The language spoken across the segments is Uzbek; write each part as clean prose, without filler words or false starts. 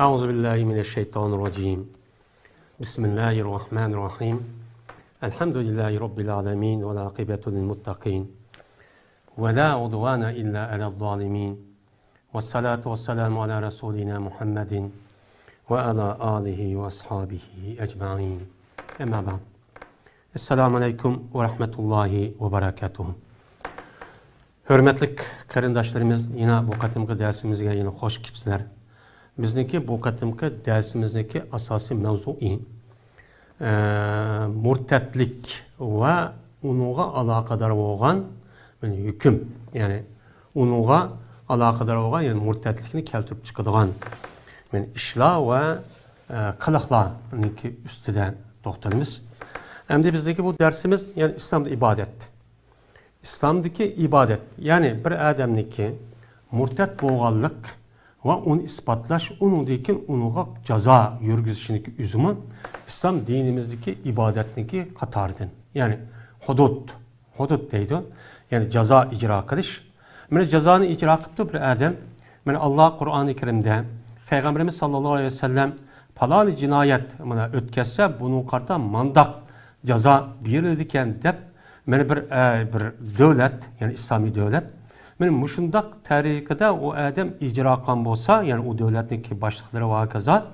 أعوذ بالله من الشيطان الرجيم بسم الله الرحمن الرحيم الحمد لله رب العالمين والعاقبة للمتقين ولا عدوان إلا على الظالمين والصلاة والسلام على رسولنا محمد وعلى آله وأصحابه أجمعين أما بعد Esselamu Aleyküm ve Rahmetullahi ve Berekatuhu. Hürmetlik qarindoshlarimiz, yine bu qatimki dersimizge yine hoş kelibsizlar. Bizniki bu qatimki dersimizdeki asosiy mavzui murtadlik ve unuğa alaqadar bo'lgan hukm, ya'ni unuğa alaqadar bo'lgan, ya'ni murtadlikni keltirib chiqadigan ishlar ve qiliqlarniki ustida to'xtalamiz. Hem de bizdeki bu dersimiz yani İslam'da ibadet. İslam'daki ibadet yani bir adamniki murtad bo'lganlik ve onu ispatlash, onundakin unuğa jazo yurgizishniki üzümü İslam dinimizdeki ibadetniki qatoridan. Yani hudud deydi. Yani jazo icra qilish. Mana jazoni icra qilibdi bir adam. Mana Allah Qur'oni Karimda Peygamberimiz sallallohu aleyhi ve sellem palali jinoyat mana o'tkazsa bunun qarta mandaq jaza berildiken deb meni bir devlet, yani İslami devlet, meni muşundaq tariqada o adam icra qilgan bo'lsa, yani o devletniki başlıqları va kaza,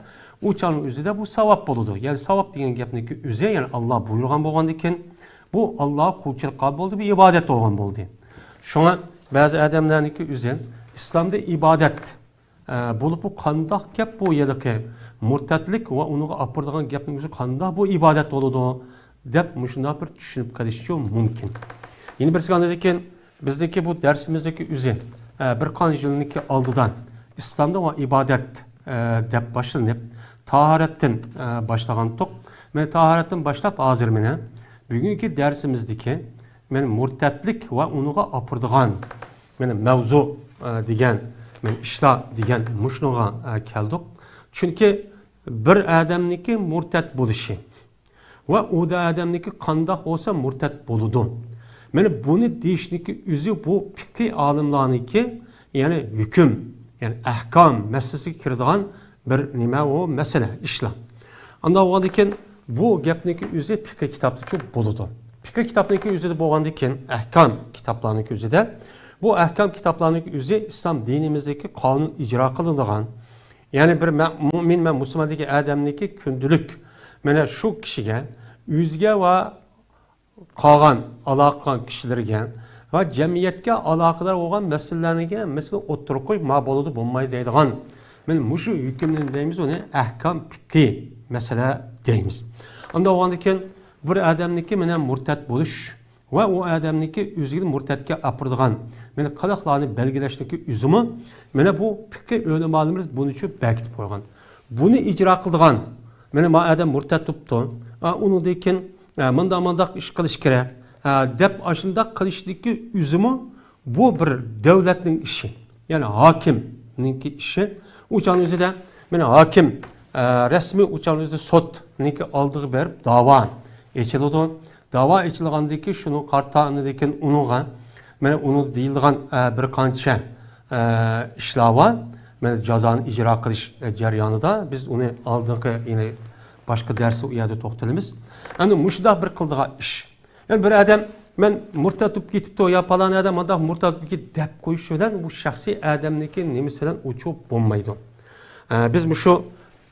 u çanın üzüde bu savap boludu. Yani savap degan gapniki üzü, yani Allah buyurgan bo'lgandikin, bu Allah qulchilikqa bo'ldi, bir ibadet bo'lgan bo'ldi. Şuna bazı adamlarniki üzü İslamda ibadet bulup bu qandaq gap bu yerdagi murtadlik ve unuğa apırdigan gapning üzü qandaq bu ibadet boludu deb muşunda bir düşünüp kalışçı mümkün. Yine bir sıkan dedikken bizdeki bu dersimizdeki üzü bir kan yılınki aldıdan İslam'da o ibadet deb başlanıp taharetten başlagan tok ve taharetten başlap hazır mene bugünkü dersimizdeki benim murtadlik ve unuğa apırdıgan benim mevzu digen benim işla digen muşnuğa keldik. Çünkü bir adamniki murtad buluşu ve o da adamniki qandaq olsa murtad boludu. Meni bunu deyishniki üzü bu fikri alimlarniki yani hüküm, yani ahkam meselesiga kiradigan bir nima o mesele, ishlar. Anda bo'lgandikin bu gapniki üzü fikri kitapda çok boludu. Fikri kitapniki üzü de bo'lgandikin ahkam kitaplarniki üzüde bu ahkam kitaplarniki üzü İslam dinimizdeki kanun icra qilinadigan, yani bir mümin ve Müslümandaki adamniki kündülük mana şu kişiga yüzge ve qolgan aloqagan kishilarga ve jamiyatga aloqador bo'lgan masalalarga mesela o'tirib qo'yib ma bo'ladi bo'lmaydi deydigan men mushu hukmni deymiz, uni ahkam fiqhi masala deymiz. Unda bo'lgandan bir odamniki mana murtad bo'lish ve o odamniki o'zini murtadga apirdigan mana qiliqlarni belgilashniki üzümü mana bu fiqhi ulamolarimiz buni uchun bekitib qo'ygan. Buni ijro qildigan mana ma adam murtad tuttu. Onu deyken mandaq iş qilish kerak deb aşındaq qilishlikki üzümü bu bir devletning işi. Yani hakimninki işi. Uçan özüde mana hakim resmi uçan özüde sotninki aldığı berib dava echiladi. Dava echilgandiki şunu qartani deyken unuğa mana unu deyilgan bir qancha ishlar var. Mana jazoni ijro qilish jarayonida biz uni oldingi yine başka dersi uyardı toxtalımız. Yani muşda bir kıldığa iş. Yani bir adam ben murtad tutup gitip de o yapalan adam da murtad tutup gidip dep koyuşudan bu şahsi adamniki nemisinden uçup bulmaydı. Biz şu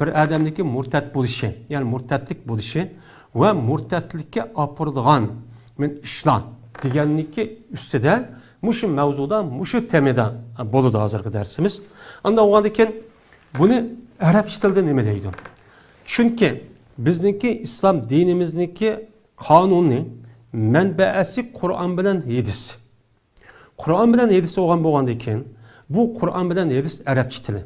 bir adamniki murtad buluşu, yani murtadlik buluşu ve murtadlikke apırdığan işlan degenliki üstüde muşu mevzuda, muşu temede boludu hazırki dersimiz. Anda o andaken bunu Arapça tilde neme deydi? Çünkü bizdeki İslam dinimizdeki kanuni menbaasi Kur'an bilen hadis. Kur'an bilen hadis bo'lgandan bu Kur'an bilen hadis Arapça tili.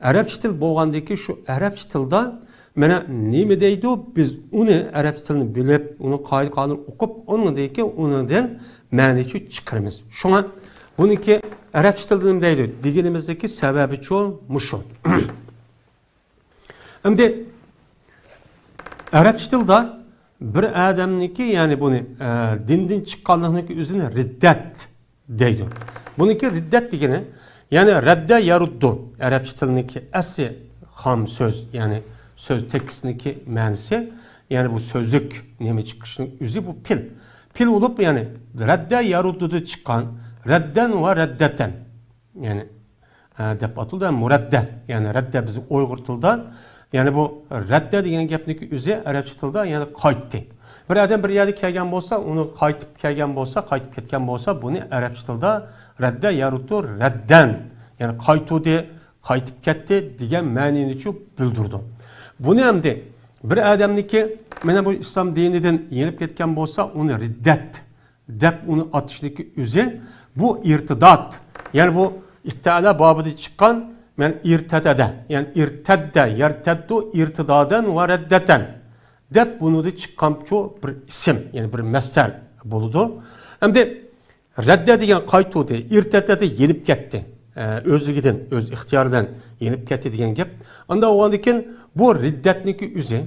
Arapça til bo'lgandaki şu Arapça tilda mana nima deydi? Biz uni Arapça tilini bilib, uni qoida qonun o'qib, unidagi unidan ma'nosi chiqaramiz. Shunga buniki Arapça tilda nima deydi? Deganimizdagi sababi mushu. Endi Arapça tilda bir adamniki yani bunu dinden çıqqanlığınki üzerine riddet deydi. Bununki riddet degeni yani redde yaruddu. Arapça tilindeki asli ham söz, yani söz tekstindeki ma'nosi, yani bu sözlük neme çıkışının üzü bu pil. Pil olup yani redde yaruddudu çıkan, redden ve reddeten. Yani dep atıldı muredde. Yani redde bizi Uygur tilda, yani bu redde degen gapniki üzü Arapça tilda yani qaytdı. Bir adam bir yerde kelgan bolsa, onu qaytib kelgan bolsa, qaytib ketgan bolsa, bunu Arapça tilda redde yaruddu redden. Yani qaytudu, qaytib ketdi degan ma'noni bildirdi. Bunu hem de bir adamniki mana bu İslam dinidan yenip ketgan bolsa, onu riddet dep onu atışniki üzü bu irtidat. Yani bu İptala babıda çıkan yani irtedede, yani irtedde, yerteddu irtidaden ve reddeten dep bunu da çıkan çoğu bir isim, yani bir mesel buludu. Hem de redde degen qaytudu, irtedde yenip ketdi. Özlügiden, öz ihtiyardan yenip ketdi degen gap. Anda oğandikin bu riddetniki üzü,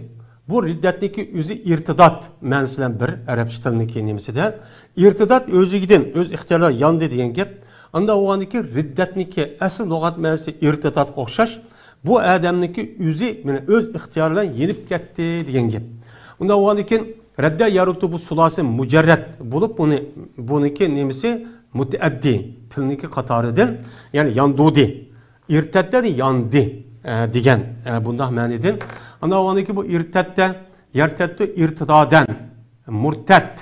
bu riddetniki üzü irtidat ma'nosidan bir Arapça tilindeki nemesi de irtidat özlügiden, öz ihtiyardan yandı degen gap. Anda oğandaki riddetniki asıl lügat ma'nosi irtidat o'xshash. Bu adamniki üzü yani öz ihtiyardan yenip ketdi degen gap. Unda oğandaki redde yaruddu bu sulasi mujarrad bulup buniki nemesi mutaaddi pilniki qatoridan yani yandudi. İrtedde yandı degen bunda ma'nidan. Anda oğandaki bu irtedde yerteddu irtidadan murtad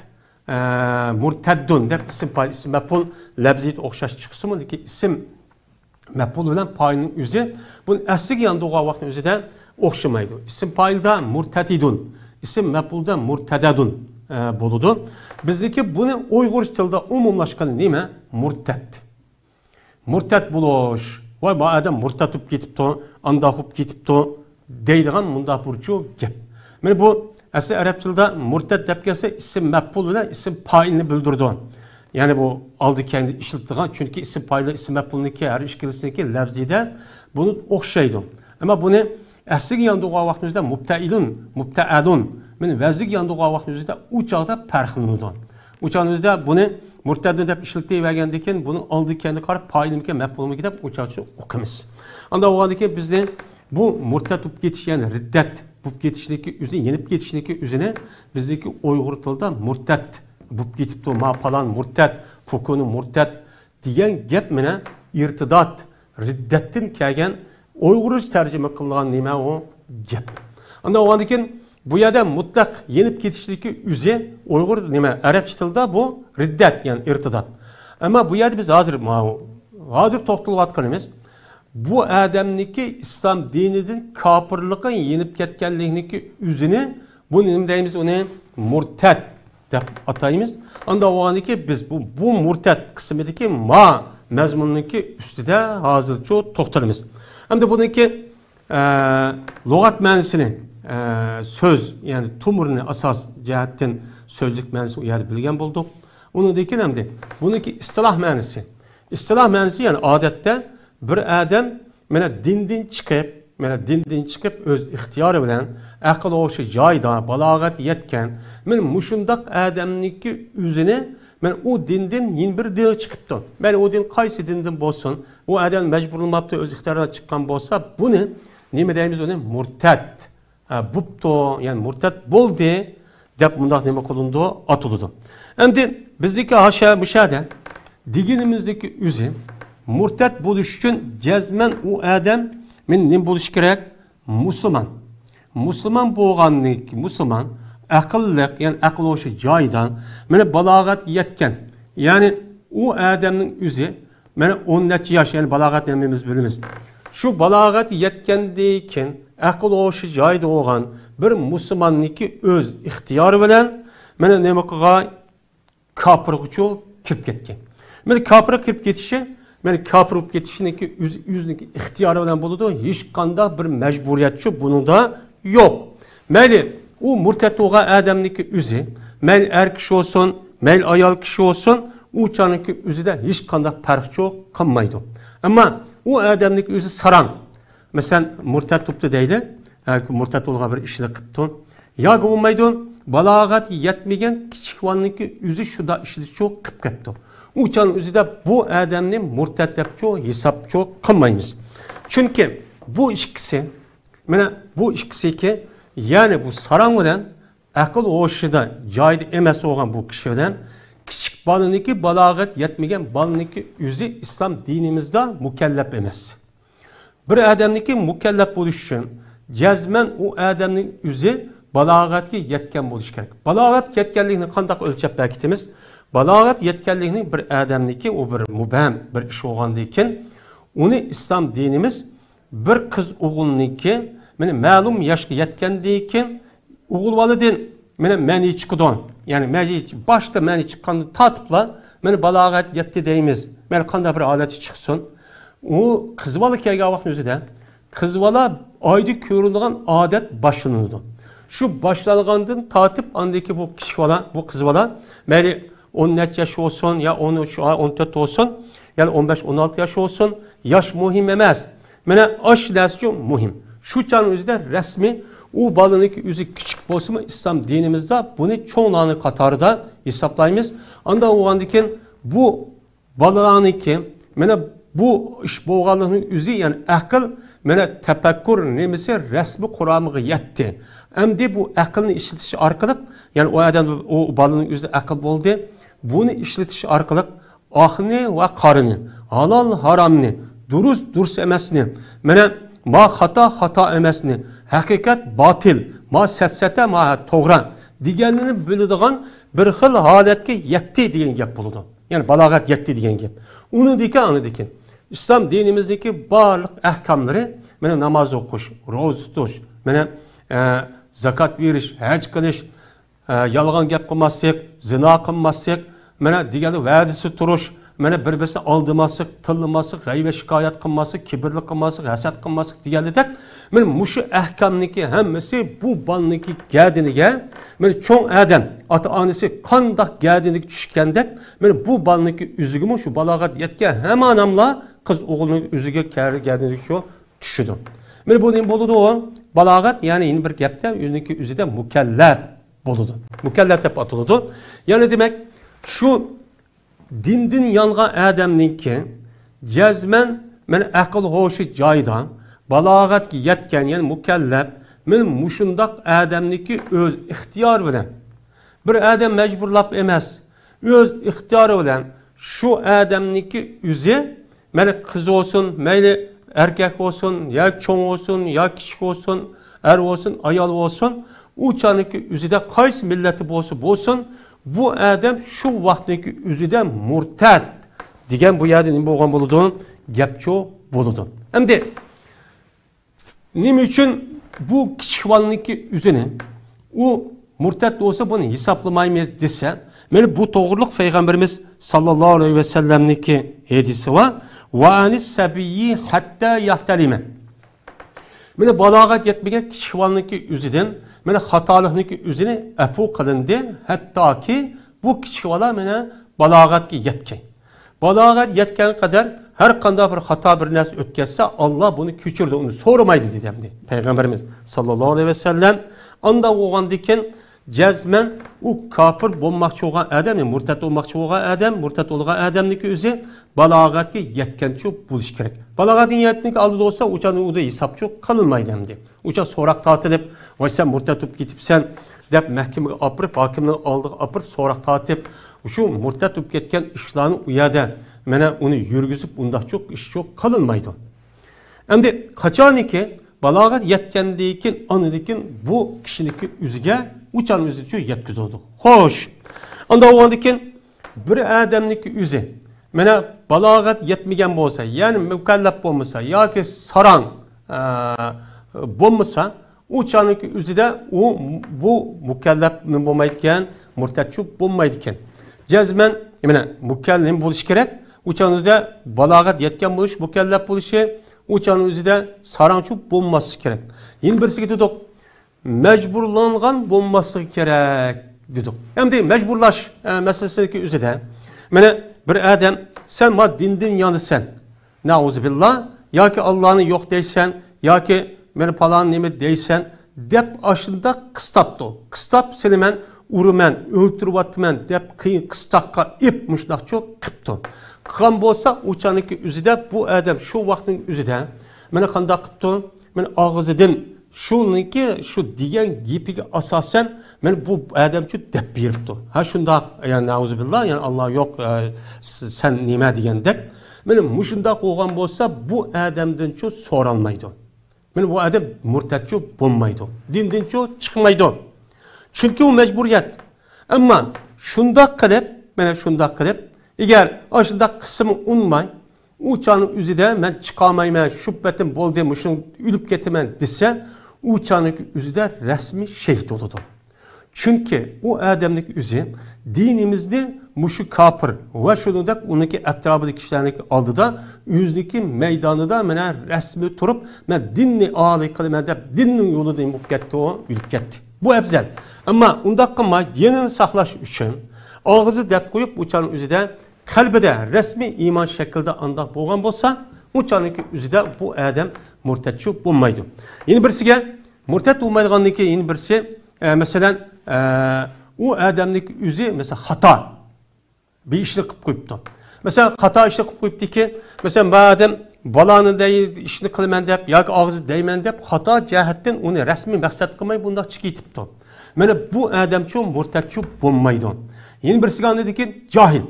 murteddun deb isim mef'ul labziyet o'xshash chiqsin ki isim mef'ul bilan payının üzü bunun asli yandığı vaqtın üzüden o'xshamaydi. İsim payılda murtedidun, isim mef'ulda murtedadun buludu. Bizdeki bunu Uygur tilde umumlaşkanı neme? Murted. Murted buluş. Vay bu adam murted olup ketipti, anda olup ketipti deydigan munda burcu gap. Yani bu asli Arap tilde murted dep gelse isim mef'ul ile isim payını bildirdi. Yani bu aldı kendi işlettiğin çünkü isim paylı isim mef'ulniki her işkilisindeki labzide bunu o'xshaydi. Ama bunu asli yandığı vaqtimizda mubta'adun men vazlik yandığı vaqtimizda u çağda farqlanadi. U çağımızda bunu murtedun dep işlettiğivergendeken bunu aldı kendi qarab payınımki mef'ulniki dep u çağda o'qimiz. Anda oğandaki bizde bu murted olup ketiş yani riddet bu ketişindeki üzü yenip ketişindeki üzüne bizdeki Uygur tilde murted bu ketipti ma falan murted fukunu murted degan gap mene irtidat riddettin kelgan Uygurca tercüme kılgan nime o gap. Anda oğandikin bu yerda mutlak yenip ketişindeki üzü Uygur nime Arapça tilde bu riddet yani irtidat. Ama bu yerda biz hazır to'xtalib atkanımız. Bu adamniki İslam dininin kapırlıkın yenip ketkenliğindeki üzünü bu nime deyimiz onu murted dep atayımız. Anda oğaniki biz bu murted kısmındaki ma mezmunundaki üstüde hazır çoğu toxtalımız. Hem de bununki lügat ma'nosini söz yani tumurni asas cihetten sözlük ma'nosi uyarı bilgen bulduk. Onu dekin hem de bununki istilah ma'nosi. İstilah ma'nosi yani adette bir adam mena dindin çıkıp öz ihtiyarı bilen akıl oşu joyda balagat yetken men muşundaq adamniki üzüne men o dindin yin bir din çıkıptı. Men o din qaysi dindin bolsun, o adam mecburlanmaptı öz ihtiyarına çıkkan bolsa bunu nime deyimiz onu murted. Bupto yani murted boldu dep mundaq nime kılındı atıldı. Endi bizdeki haşa müşahede dinimizdeki üzü murted buluş için cezmen o adam men ne buluş gerek? Müslüman. Müslüman boğanlık, Müslüman akıllık yani akıl oşu joydan mene balagat yetken. Yani o adamın üzü mene 10 yaş yani balagat dememiz bilimiz. Şu balagat yetkendeyken akıl oşu joyda olgan bir Müslümanniki öz ihtiyarı bilen mene neme kılgan kapırıqçı kirip ketken. Mene kapırık kirip ketişi men kafir olup ketişindeki yüzündeki ihtiyarı bilen buludu. Hiç kanda bir mecburiyetçi bunun da yok. Meli o murted olgan adamniki üzü, mel er kişi olsun, mel ayal kişi olsun, o çanınki üzüde hiç kanda farkçı kalmaydı. Ama o adamniki üzü saran. Mesela murted tuttu deydi. Murted olgan bir işini kıptı. Ya olmaydı. Balagat yetmegen kiçik vanınki üzü şuda işini çok kıp kıptı. Uçan üzüde bu adamın murted depço, hesapço kılmayımız. Çünkü bu ikisi Mana bu ikkisi yani bu sarang bilan aql o'shida joyida emas bo'lgan bu kishi bilan kichik bolaniki balog'at yetmagan bolaniki o'zi islom dinimizda mukallaf emas. Bir odamniki mukallaf bo'lish uchun jazman u odamning o'zi balog'atga yetgan bo'lishi kerak. Balog'at yetganligini qanday o'lchab bekitamiz? Balog'at yetganlikning bir odamniki u bir mubham bir ish bo'lgandan keyin uni islom dinimiz bir qiz o'g'ilniki mana ma'lum yoshga yetgandan keyin o'g'il boladan mana mani chiqdi. Ya'ni mani boshda mani chiqqanda tatibla mana balog'at yetdi deymiz. Mana qanday bir holati chiqsin. U qiz bola kelgan vaqt o'zida qiz bola oyda ko'rinadigan odat boshlanadi. Shu boshlangandan tatib andaki bu kishi bola, bu qiz bola mayli 10 yaş olsun ya 13, 14 olsun ya 15-16 yaş olsun. Yaş muhim emas. Mana aş narsa muhim. Şu çağın özüde resmi o balınınki özü küçük bolsa mı İslam dinimizde bunu çoğunluğunu katarda hesaplayımız. Anda oğandiken bu balınınki mana bu iş boğanlığının özü yani akıl mana tefekkür nemesi resmi kuramığı yetti. Hem de bu akılını işletişi arkalık yani o adam o balının özü akıl boldu. Bunu işletiş arkalık ahni ve karını, halal haramni, durus emesini, mana ma hata emesini, hakikat batil, ma sepsete ma toğran deganini biladigan bir xil holatga yetti degan gap bo'ladi. Yani balog'at yetti degan gap. Uni dekan, İslam dinimizdeki barliq ahkamlari, mana namoz o'qish, ro'za tutish, mana zakat verish, haj qilish, yolg'on gap qilmaslik, zina qilmaslik, mana degani va'dasi turish, mana bir-birini aldamaslik, tillamaslik, g'ayba shikoyat qilmaslik, kibrlik qilmaslik, hasad qilmaslik deganidek, mana mushu ahkamniki hammasi bu balniki gadiniga, mana cho'ng odam ota-onasi qandoq gadiniga tushgandek, mana bu balniki o'ziga shu balog'at yetgan hamma odamlar qiz o'g'ilning o'ziga gadiniga shu tushidi. Mana bu nima bo'ladi o? Balog'at ya'ni bir gapda o'ziniki o'zida mukallaf bo'ladi. Mukallaf deb ataladi. Ya'ni demak şu dindin yangan adamninki cezmen men akıl hoşu joyida balog'atga yetgan yani mukallaf men mushundaq adamninki öz ixtiyor bilan bir adam mecburlab emas öz ixtiyori bilan şu adamninki o'zi mana qiz olsun mayli erkek olsun ya cho'ng olsun ya kichik olsun er olsun ayol olsun u chaniki o'zida qaysi millati bo'lsin bu adam şu vaqtdagi o'zida murtad degan bu yerda nima bo'lgan bo'ladi? Gapcho bo'ladi. Endi nima uchun bu kichik bolaniki o'zini u murtad bo'lsa buni hisoblamaymiz desa, mana bu to'g'riliq payg'ambarimiz sallallohu alayhi vasallamniki hadisi va anis sabiyyi hatta yahtalima. Mana balog'at yetmagan kichik bolaniki o'zidan mana xatolikniki o'zini afu qilindi, hattoki bu kichik bola mana balog'atga yetgan. Balog'at yetgan qadar har qanday bir xato bir narsa o'tkazsa, Alloh buni kechirdi, uni so'ramaydi dedi payg'ambarimiz sallallohu alayhi vasallam. Anda o'g'andikan jazman u kafir bo'lmoqchi bo'lgan odam, murtad bo'lmoqchi bo'lgan odam, murtad bo'lgan odamniki o'zi balog'atga yetgancha bo'lish kerak. Balog'atning yetganligi oldida bo'lsa, o'chani unda hisobchi qilinmaydi hamdi. O'cha so'roq tortilib, "Voy sen murtad bo'lib ketibsan" deb mahkamaga olib, hokimning oldiga olib so'roq tortib, shu murtad bo'lib ketgan ishlarni u yerda mana uni yurgizib, unda çok ish çok qilinmaydi. Endi qachoniki balog'at yetgandan keyin anidikin bu kishiniki o'ziga o'chan o'zi uchun yetkazadi. Xo'sh. Unda o'g'andikin bir odamniki o'zi mana balog'at yetmagan bo'lsa, ya'ni mukallaf bo'lmasa yoki sarang bo'lmasa, o'chaniki o'zida u bu mukallaf bo'lmaydigan, murtadchi bo'lmaydigan. Jazman mana mukallaf bo'lish kerak. O'chanida balog'at yetgan bo'lish, mukallaf bo'lishi, o'chan o'zida sarangchi bo'lmasi kerak. Yana birisiga dedik, mecburlangan bo'lmasi kerak dedik. Endi mecburlash masalasiki o'zida mana bir adam sen ma dindin yanısan. Nauzubillah yoki Allohni yo'q deysan yoki meni falan nima deysan deb aşında qistapdi. Qistap seni men uruman, o'ltiryapman deb qiyin qistaqqa ip mushdaqcho qipdi. Qilgan bo'lsa o'chaniki o'zida bu adam shu vaqtning o'zida mana qanday qipdi? Men og'zidan shuniki shu degan gapiga asosan men bu odamchi deb beribdi. Ha shundoq, ya'ni nauzubillah, ya'ni Alloh yo'q, sen nima degandek, men mushundoq bo'lgan bo'lsa, bu odamdan-chu so'ralmaydi. Men bu odam murtadchi bo'lmaydi. Dindan-chu chiqmaydi. Chunki u majburiyat. Ammo shundoq qilib, mana shundoq qilib, agar shundoq qismi unmay, u chani o'zida men chiqolmayman, shubbatim bo'ldi, mushun o'lib ketaman desa, u chani o'zida rasmiy shahid bo'ladi. Chunki u odamning o'zi dinimizni mushu kafir va shuningdek uniki atrofidagi kishilarning oldida o'ziniki maydonida mana rasmiy turib, men dinni oliy qilaman deb dinning yo'lida bo'lib ketdi, o'lib ketdi. Bu afzal. Ammo undaq qilmay, yenini saqlash uchun og'izi deb qo'yib, u chani o'zida qalbida rasmiy iymon shaklida andoq bo'lgan bo'lsa, u chaniki o'zida bu odam murtadchi bo'lmaydi. Yana birisiga murtad bo'lmaydigandan keyin yana birisi masalan u odamning o'zi mesela xato bir ishni qilib qo'yibdi. Mesela xato ishni qilib qo'yibdiki, masalan bu odam balani ishni qilaman deb yoki og'izi deyman deb xato jihatdan uni rasmiy maqsad qilmay bundoq chiqitibdi. Mana bu odamchi murtadchi bo'lmaydi. Yana birisiga dediki jahil.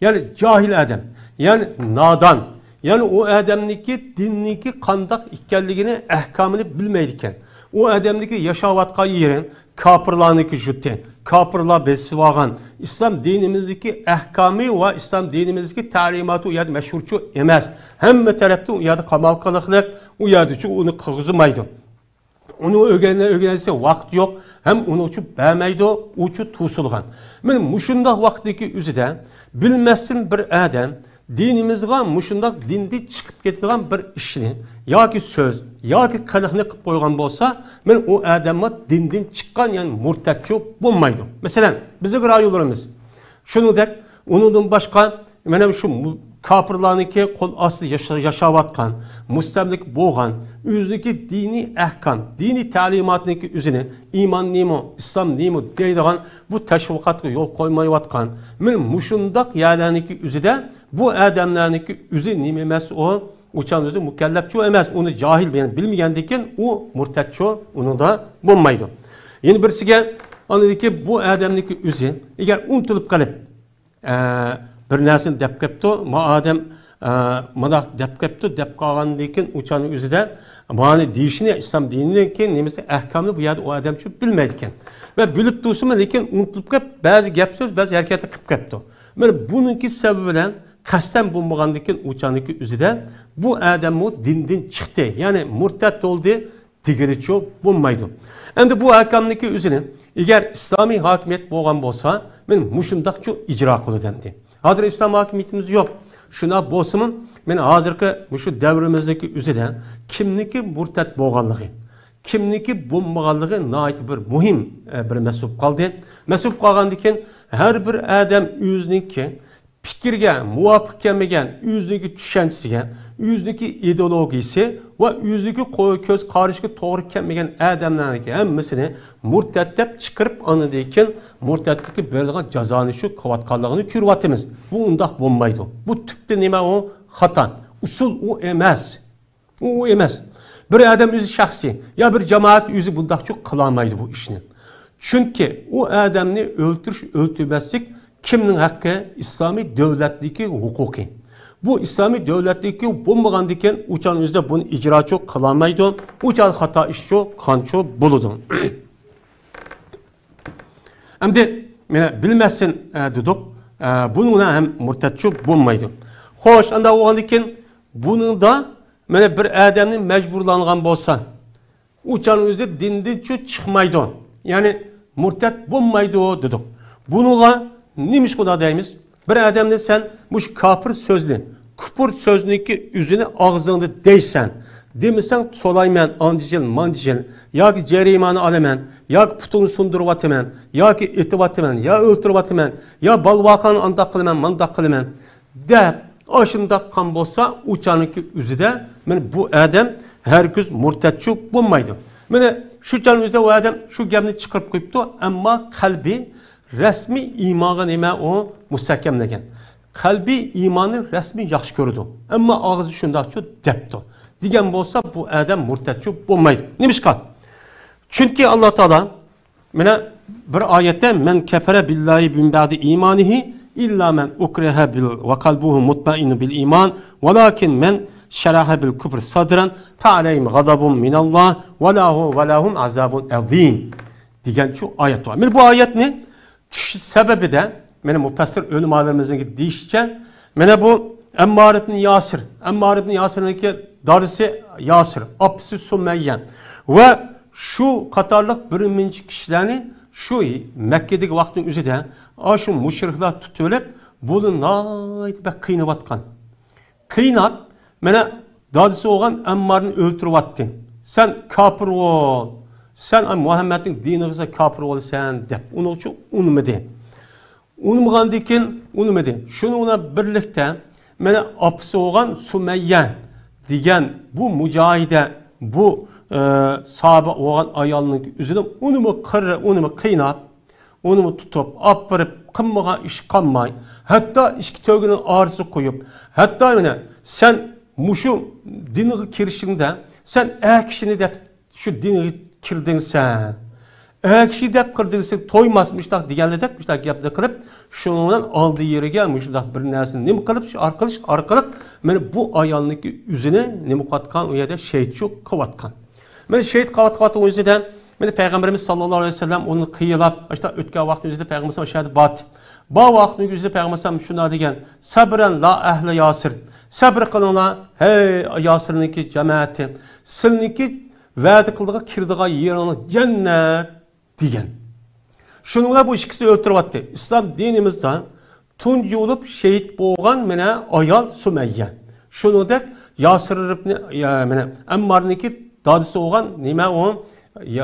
Yani cahil adam, yani nadan, yani o adamniki dinniki qandaq ikkenligini, ahkamını bilmeydiken, o adamniki yaşavatkan yerin, kapırlarniki jutti, kapırlar besivağın, İslam dinimizdeki ahkamı ve İslam dinimizdeki talimatı o yadı meşhurçu emez. Hem tarafta o yadı kamal kılıqlık, o yadıcı onu kızmaydı. Onu öğrenirse vakit yok, hem onu uçup bəmeydi, uçup tusulğan. Men muşundaq vaxtdaki üzüde, bilmezsin bir adam dinimizga muşundaq dindi chiqib ketadigan bir ishni yoki so'z yoki qiliqni qilib qo'ygan bo'lsa, men u odamga dindan chiqqan, ya'ni murtadchi bo'lmaydi. Masalan, bizning rayonlarimiz shuningdek, undan boshqa mana shu kafirlarniki qo'l ostida yashayotgan, mustamlik bo'lgan, o'ziniki diniy ahkam, diniy ta'limotniki o'zini iymon nima, islom nima deydigan bu tashviqotga yo'l qo'ymayotgan, men mushundaq yerlarniki o'zida bu odamlarniki o'zi nima emas, o uchan o'zi mukallafchi emas, uni jahil bilmagandan u murtadchi unida bo'lmaydi. Yana birisiga anadiki bu odamniki o'zi agar unutilib qolib bir narsani deb qopti, ma odam mana deb qopti, deb qolgandan keyin o'chani o'zida mani deyishini islom dinidan keyin nemasi ahkamni bu yerda o odamchi bilmaydi ekan. Va bilib tursa, lekin unutilib qolib, ba'zi gap so'z, ba'zi harakatni qilib qopti. Mana buniki sababi bilan qasddan bo'lmagandan keyin o'chaniki o'zida bu odam dindan chiqdi, ya'ni murtad bo'ldi degilichi bo'lmaydi. Endi bu ahkamniki o'zini agar islomiy hokimiyat bo'lgan bo'lsa, men mushundaqchi ijro qilaman. Hozir islom hokimiyatimiz yo'q. Shuna bo'lsa-mu, men hozirgi shu davrimizdagi o'zida kimniki murtad bo'lganligi, kimniki bo'lmaganligi nihoyat bir muhim bir mas'ul qoldi. Mas'ul qolgandan keyin har bir odam o'ziniki fikrga muvofiq kelmagan, o'ziniki tushunchasiga, o'ziniki ideologiyasi va o'ziniki ko'z qarashiga to'g'ri kelmagan odamlarning hammasini murtad deb chiqarib anadikin murtadlikka berilgan jazoni shu qilayotganligini ko'ryapmiz. Bu undoq bo'lmaydi. Bu tubda nima u? Xato. Usul u emas. U emas. Bir odam o'zi shaxsiy ya bir jamoat o'zi bundoqchi qila olmaydi bu ishni. Chunki u odamni o'ltirish, o'ltirmaslik kimning haqqi? İslami devletdeki hukuki. Bu İslami devletdeki bo'lmagandan keyin uçan o'zida buni ijrochi qilolmaydi. Uçan xato ishchi, qancha bo'ladi. Endi meni bilmasin dedik, bunun ham murtadchi bo'lmaydi. Xo'sh, anda bo'lgandan keyin buningda mana bir odamning majburlangan bo'lsa, uçan o'zida dindan chiqmaydi. Ya'ni murtad bo'lmaydi dedik. Buningga neymiş kuda deyimiz? Bir adamda sen bu kafir sözlü, küfür sözünü ki yüzünü ağzında deysen, demesen solayman, ancıcıl, mancıcıl, ya ki cerimanı alaman, ya ki putunu sundurup atıman, ya ki eti atıman, ya öldürüp atıman, ya balvakanı andak kılıman, mandak kılıman, de aşında kan bolsa uçanınki yüzüde, bu adam herkes murtadçı bulmaydı. Şu canın yüzüde o adam şu gemini çıkarıp koyuptu ama kalbi resmi imanı nima o müstahkemlegen. Kalbi imanı resmi yaxşı gördü. Ama ağzı şundaqçı depti. Digen bolsa bu adam murtadçı bo'lmaydi. Nemiş qal? Çünkü Allah Teala mene bir ayette men kefere billahi bin ba'di imanihi illa men ukreha bil ve kalbuhu mutmainu bil iman velakin men şeraha bil küfr sadran fe aleyhim gazabun minallah ve lahum azabun azim diyen şu ayet var. Bu ayet ne? Sebebi de benim mufassir ölüm alemimizin deyişken mene bu Emmar ibn Yasir. Emmar ibn Yasir'in darisi Yasir. Apsi Sümeyyen. Ve şu katarlık birinci kişilerini şu Mekke'deki vaktin üzerinde şu müşrikler tutulup bunu nayt be kıynap atkan. Kıynap mene darisi olan Emmar'ını öldürüp attın. Sen kafir ol. Sen Muhammed'in dininize kafir ol sen dep. Onun için unutmadı. Unutmadı. Şununla birlikte mene apsi olan Sümeyyen diyen bu mücahide bu sahabe olan ayalının üzerine onu kıynap, onu tutup, apırıp, kımmağa iş kanmay, hatta işki tövgünün ağrısı koyup, hatta yine sen muşu dini kirişinde, sen kişini de şu dini kirdin sen, kişi de kirdin sen, toymazmışlar, diyenledekmişler, yapıda kırıp, şununla aldığı yere gelmişler, bir neresini, ne mi kılıp, arkalık, bu ayalının üzerine, ne mi katkan, o yerde şehit çok kavatkan. Ben şehit kavat o yüzden ben Peygamberimiz sallallahu aleyhi ve sellem onu kıyılap işte ötken vakti yüzde Peygamberimiz aşağıda bat. Ba vakti yüzde Peygamberimiz şuna degen sabren la ehle Yasir. Sabr kılınla hey Yasir'ninki cemaati. Silninki vaadi kıldığı kirdiği yerini cennet degen. Şununla bu ikisi öldürüp attı. İslam dinimizden tuncu olup şehit boğan mene ayal Sümeyye. Şunu da Yasir ibn Emmar'ninki dadisi olan nime o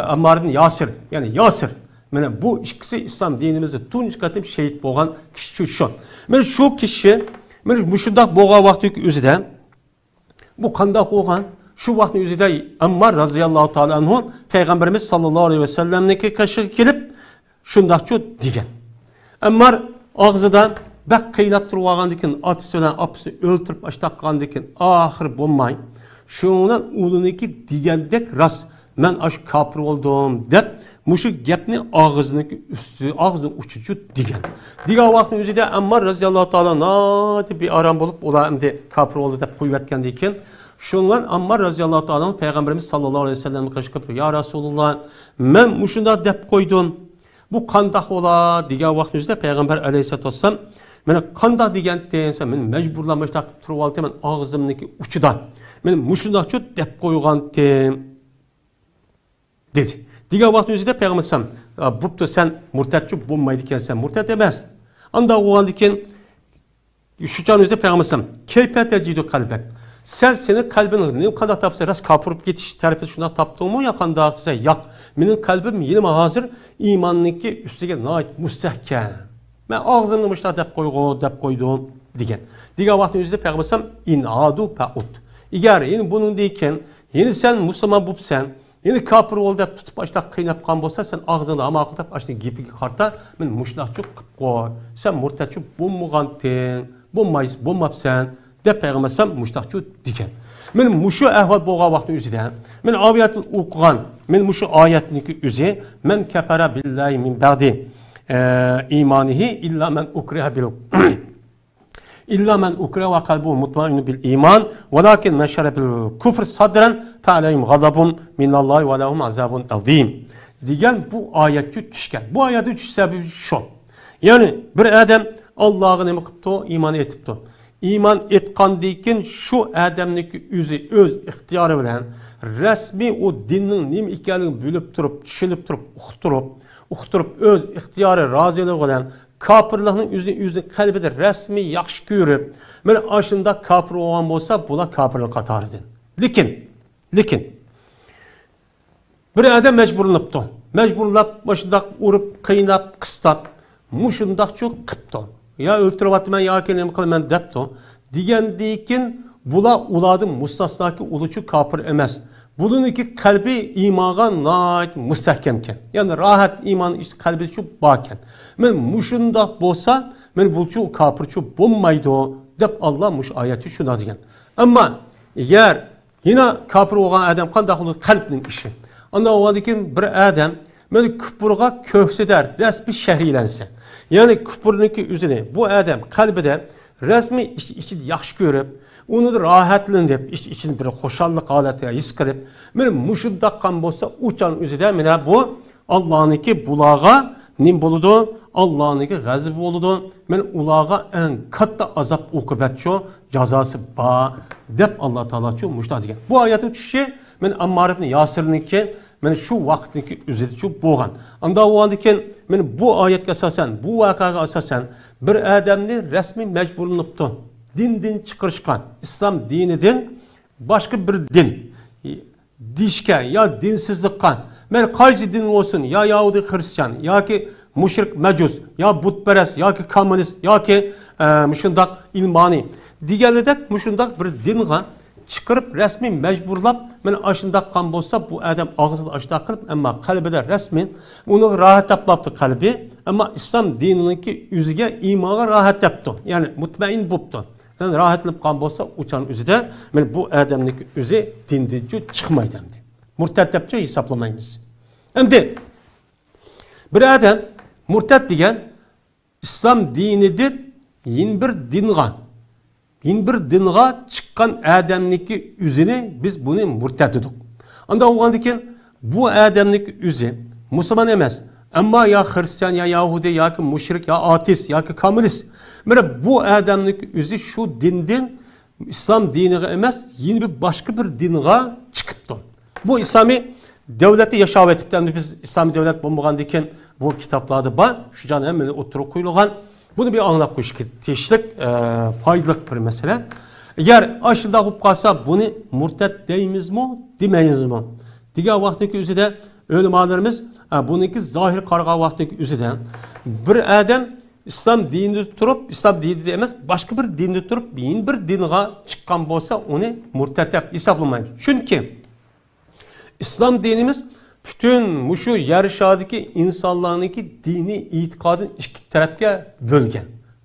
Ammar'ın Yasir yani Yasir. Yani bu ikisi İslam dinimizde tunç katım şehit boğan kişi şu. Yani şu kişi bu şundak boğa vakti üzerinde bu kandak olan şu vakti üzerinde Ammar radıyallahu teala anhu Peygamberimiz sallallahu aleyhi ve sellem'deki kaşı gelip şundak şu digen. Ammar ağzıdan bak kıylap durğan dikin atısı olan apısı öldürüp açtakkan dikin ahir bulmayın. Şundan uluniki digendek rast men aş kapır oldum dep muşu gepni ağzındaki üstü ağzının uçucu digen. Diga vaktin üzerinde Ammar radıyallahu teala nati bir aram bulup ola emdi kapır oldu dep kuyvetken diken. Şundan Ammar radıyallahu teala Peygamberimiz sallallahu aleyhi ve sellem kaşıkıp ya Resulullah men muşunda dep koydum. Bu kandak ola diga vaktin üzerinde Peygamber aleyhisselatü vesselam men kandak digenden sen men mecburlamışlar turup aldı men ağzımdaki uçudan. Men muşunda çok dep koygan dedi. Diga vakti üzerinde Peygamber sallam buptu sen murtetçi bulmaydı ki sen murtet demez. Anda oğlan diken şu can üzerinde Peygamber sallam keypet ecidu kalbek. Senin kalbin ne kadar tapsa rast kapırıp getiş tarifet şuna taptın mı yakan dağıtsa yak. Benim kalbim yine hazır imanınki üstüge nait müstehkem. Ben ağzımdamışlar dep koydum digen. Diga vakti üzerinde Peygamber sallam inadu pa'ut. İger yine bunun deyken yine sen Müslüman bulup sen yine kapır ol dep tutup açta kıynap kan bolsa sen ağzını ama akıtıp açta gibi kartar men muşnakçı koy sen murtatçı bulmaganten bulmap sen de Peygamber sallam muşnakçı diken men muşu ahval boğa vakti üzerinde men ayet okugan men muşu ayetniki üzerinde men kefere billahi min ba'di imanihi illa men ukriha bil İlla men ukre ve kalbuhu mutmainu bil iman velakin men şere bil küfr sadren fe aleyhim gazabun minallahi ve lahum azabun azim. Diyen bu ayetçi düşken. Bu ayeti düşüş sebebi şu. Yani bir adam Allah'ın emri kıptı, iman etipti. İman etkan deyken şu adamdaki üzü öz ihtiyarı bilen resmi o dinin neyim hikayelerini bölüp durup, düşünüp durup, uqturup öz ihtiyarı razılığı bilen kapırlığının yüzünü kalbide resmi yaxşı görüp, men aşında kapır olan olsa bula kapırlık katarıdın. Lekin, bir adam mecburlanıptı. Mecburlap, başında urup, kıynap, kıstap, muşundak çok kıptı. Ya öldürüp atı men ya kendim kılmen depti. Diyen deyken bula uladım mustasnaki uluçu kapır emez. Bunun iki kalbi imaga nait müstehkemken. Yani rahat iman işte kalbi çok baken. Men muşunda bolsa men bulçu kapırçu bulmaydı o. Dep Allah muş ayeti şuna diyen. Ama eğer yine kapır olan adam kandak olur kalbinin işi. Anda oğadaki bir adam böyle küpürga kökseder, resmi şehrilense. Yani küpürnünki üzerine bu adam kalbide resmi içi yaxşı görüp, onu da rahatlanıp, içini bir hoşallık haleti his kılıp, benim muşundaqqan bolsa uçan üzerinde mene bu Allah'ınki bulağa nim boludu, Allah'ınki gazib boludu. Men ulağa en katta azap ukubet şu cazası ba dep Allah Teala şu muşta degan. Bu ayeti düşüşü men Ammar ibn Yasir'ninki men şu vaqtniki üzerinde şu boğan. Anda o andiken men bu ayetga asasen, bu vakaga asasen bir adamni resmi mecburlanıptı. Dinden çıkırışkan, İslam dininden başka bir din dişken ya dinsizlikkan. Men qaysi din olsun ya Yahudi Hristiyan ya ki müşrik mecus ya butperest ya ki komünist ya ki müşundak ilmani. Diğerledek müşundak bir dinga çıkarıp resmi mecburlap men aşındaqqan bolsa bu adam ağzını aşındaq qılıp ama kalbide resmen onu rahat tapmaptı kalbi ama İslam dinininki yüzüge imana rahat yaptı. Yani mutmain buptu. Yani rahatlıp kan bolsa uçan üzüde men bu adamniki üzü dindici çıkmaydı demdi. Murtad depçe hesaplamayız. Şimdi bir adam murtad degen İslam dinidir yin bir dinga çıkan adamniki üzüne biz bunu murtad dedik. Anda oğandaki bu adamniki üzü Müslüman emez. Ama ya Hristiyan ya Yahudi ya ki müşrik ya ateist ya ki komünist. Böyle bu adamlık üzü şu dinden İslam diniga emez, yeni bir başka bir diniga çıkıptı. Bu İslami devleti yaşav etipten biz İslami devlet bulmagan diken bu kitaplarda var. Şu can hemen oturup koyulgan. Bunu bir anlap koyuş teşlik faydalık bir mesele. Eğer aşırıda hop kalsa bunu murtad deyimiz mi, demeyiz mi? Diğer vaktiki üzü de ölümalarımız bununki zahir karga vaktiki üzü de bir adam İslam dininde turup, İslam dini demez, başka bir dinde turup, bir dinga çıkan bolsa onu murtad dep hesaplamayız. Çünkü İslam dinimiz bütün şu yer şadiki insanlarınki dini itikadın iki tarafga bölgen.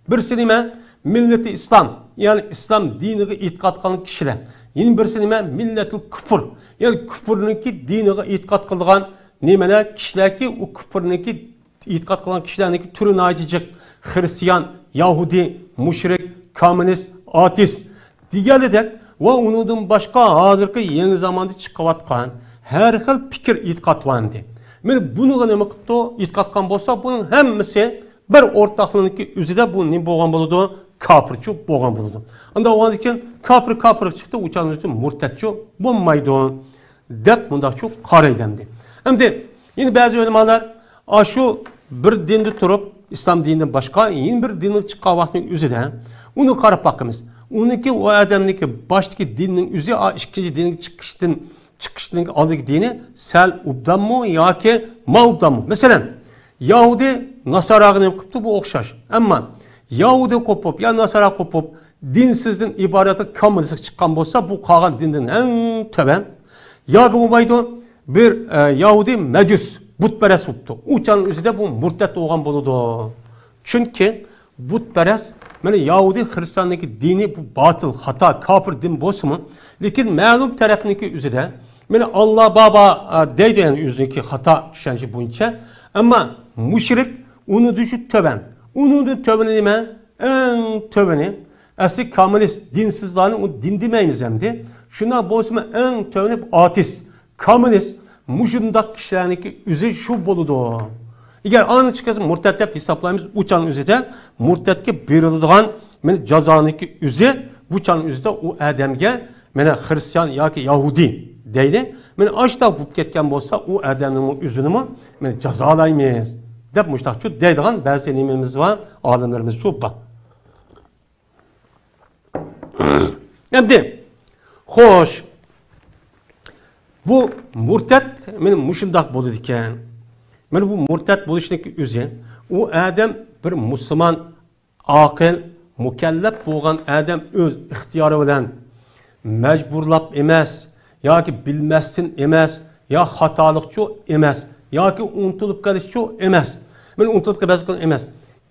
Birisi nime milleti İslam, yani İslam diniga itikad kılan kişiler. Yine birisi nime milletul küfür, yani küfürnünki diniga itikad kılgan nimeler kişiler ki o küfürnünki itikad kılan kişilerinki türünü ayıcıcık. Hristiyan, Yahudi, müşrik, komünist, ateist. Diğerledek ve onundan başka hazırki yeni zamanda çıkıvatkan her xil fikir itiqad vardı. Men bunu nima qilibdi? Itiqadkan bolsa bunun hemmisi bir ortaqlığınki üzüde bu ne bolgan boludu? Kafirçi bolgan boludu. Anda o andan kafir çıktı, uçan üçün murtadçı bolmaydı dep munda çok qaraydı. Endi yine bazı ulemalar şu bir dinde turup İslam dininden başka yeni bir dinin çıkan vaxtın üzüde onu qarab bakımız. Onunki o adamniki baştaki dinin üzü ikinci dinin çıkışının aldaki dini sel ubdan mı ya ki maubdan mı? Mesela Yahudi Nasara'nı yapıptı bu okşaş. Ama Yahudi kopup ya Nasara kopup dinsizden ibareti komünist çıkan bolsa bu kalan dinin en töben. Ya ki bu baydı bir Yahudi mecus butperest oldu. Uçanın üzerinde bu murtad olgan boludu. Çünkü butperest yani Yahudi Hristiyanlık dini bu batıl, hata, kafir din bolsa mı? Lakin ma'lum tarafındaki üzerinde yani Allah baba deydi yani üzerindeki hata düşünce boyunca ama müşrik onu düşüp töben. Onun da töbeni nime? En töbeni asli komünist dinsizlerini o din demeyiniz hem de. Şuna bolsa en töbeni ateist, komünist müşundak kişilerinki üzü şu boludu. Eğer anı çıkasın murtad dep hesaplayımız uçan üzüde murtadki berildiğin cazaniki üzü bu çan üzüde o adamga mena Hristiyan ya ki Yahudi deydi. Men aşta bulup ketken bolsa o adamın üzünü mü men cazalaymayız. Dep muştakçı deydiğin bazı nimemiz var, alimlerimiz çok var. Şimdi hoş bu murtad benim muşundak boldu diken. Men bu murtad boluşundaki üzü o adam bir Müslüman akıl mükellef bolgan adam öz ihtiyarı bilen mecburlap emas yoki bilmasdan emas ya xatolikçi emas yoki unutulib qolishchi emas. Men unutulib qolmasdan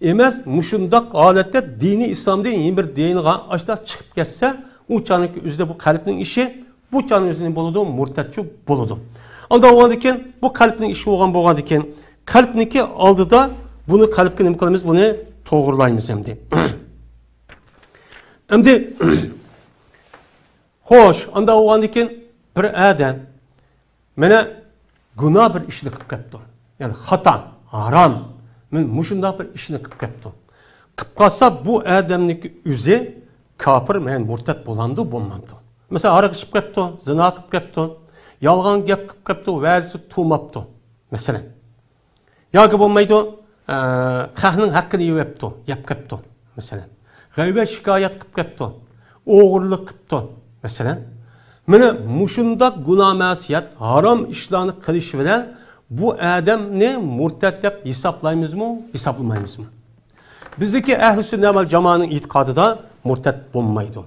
emas mushundaq holatda dini islomda yeni bir dinga ashta chiqib ketsa u chaniki o'zida bu qalbning ishi bu channing o'zining bo'ladi murtadchi bo'ladi. Anda olgan ekan, bu qalbning ishi bo'lgan ekan, qalbniki oldida buni qalbga nima qilamiz? Buni to'g'rilaymiz endi. Endi xo'sh, anda olgan ekan bir adam mana gunoh bir ishni qilib ketdi. Ya'ni xato, harom, men mushundoq bir ishni qilib ketdi. Qilib qolsa bu odamniki o'zi kafir, men murtad bo'landi, bo'lmamdi. Mesela arak içip kaptı, zina kıp kaptı, yalgan gap kıp kaptı, vəzi tuğmaptı. Mesela. Ya ki bulmaydı, xahının hakkını yiyepti, yap kaptı. Mesela. Gaybe şikayet kıp kaptı, oğurluk kıptı. Mesela. Mene muşunda günah masiyet, haram işlerini kılış bilen bu adam ne murtad dep hesaplayımız mı, hesaplamayımız mı? Bizdeki ehl-i sünnet vel cemaatinin itikadı da murtad bulmaydı.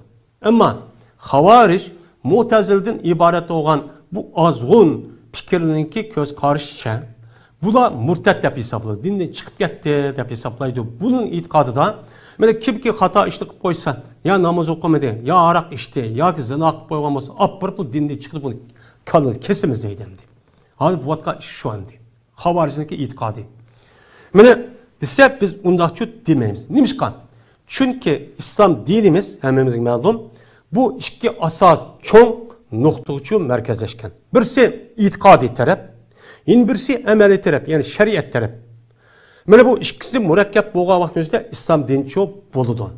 Ama Havariş, Mu'tazil'den ibaret olan bu azgın fikirlerinki göz karışça, bu da murtad dep hesaplaydı. Dinden çıkıp gitti dep hesaplaydı. Bunun itikadı da, böyle kim ki hata işti kıp koysa, ya namaz okumadı, ya arak içti, ya ki zina kıp koygan olsa, appırıp bu dinden çıkıp bunu kalır, kesimiz deydi. Hadi bu vatka iş şu andi. Havariş'indeki itikadı. Böyle dese biz undakçı demeyimiz. Nimişkan? Çünkü İslam dinimiz, hemimizin mağdum, bu iki asas çoğun noktuğucu merkezleşken. Birisi itikadi taraf, birisi emeli taraf, yani şeriat taraf. Böyle bu ikisi mürekkep boğa vaktimizde İslam dini çok boludu.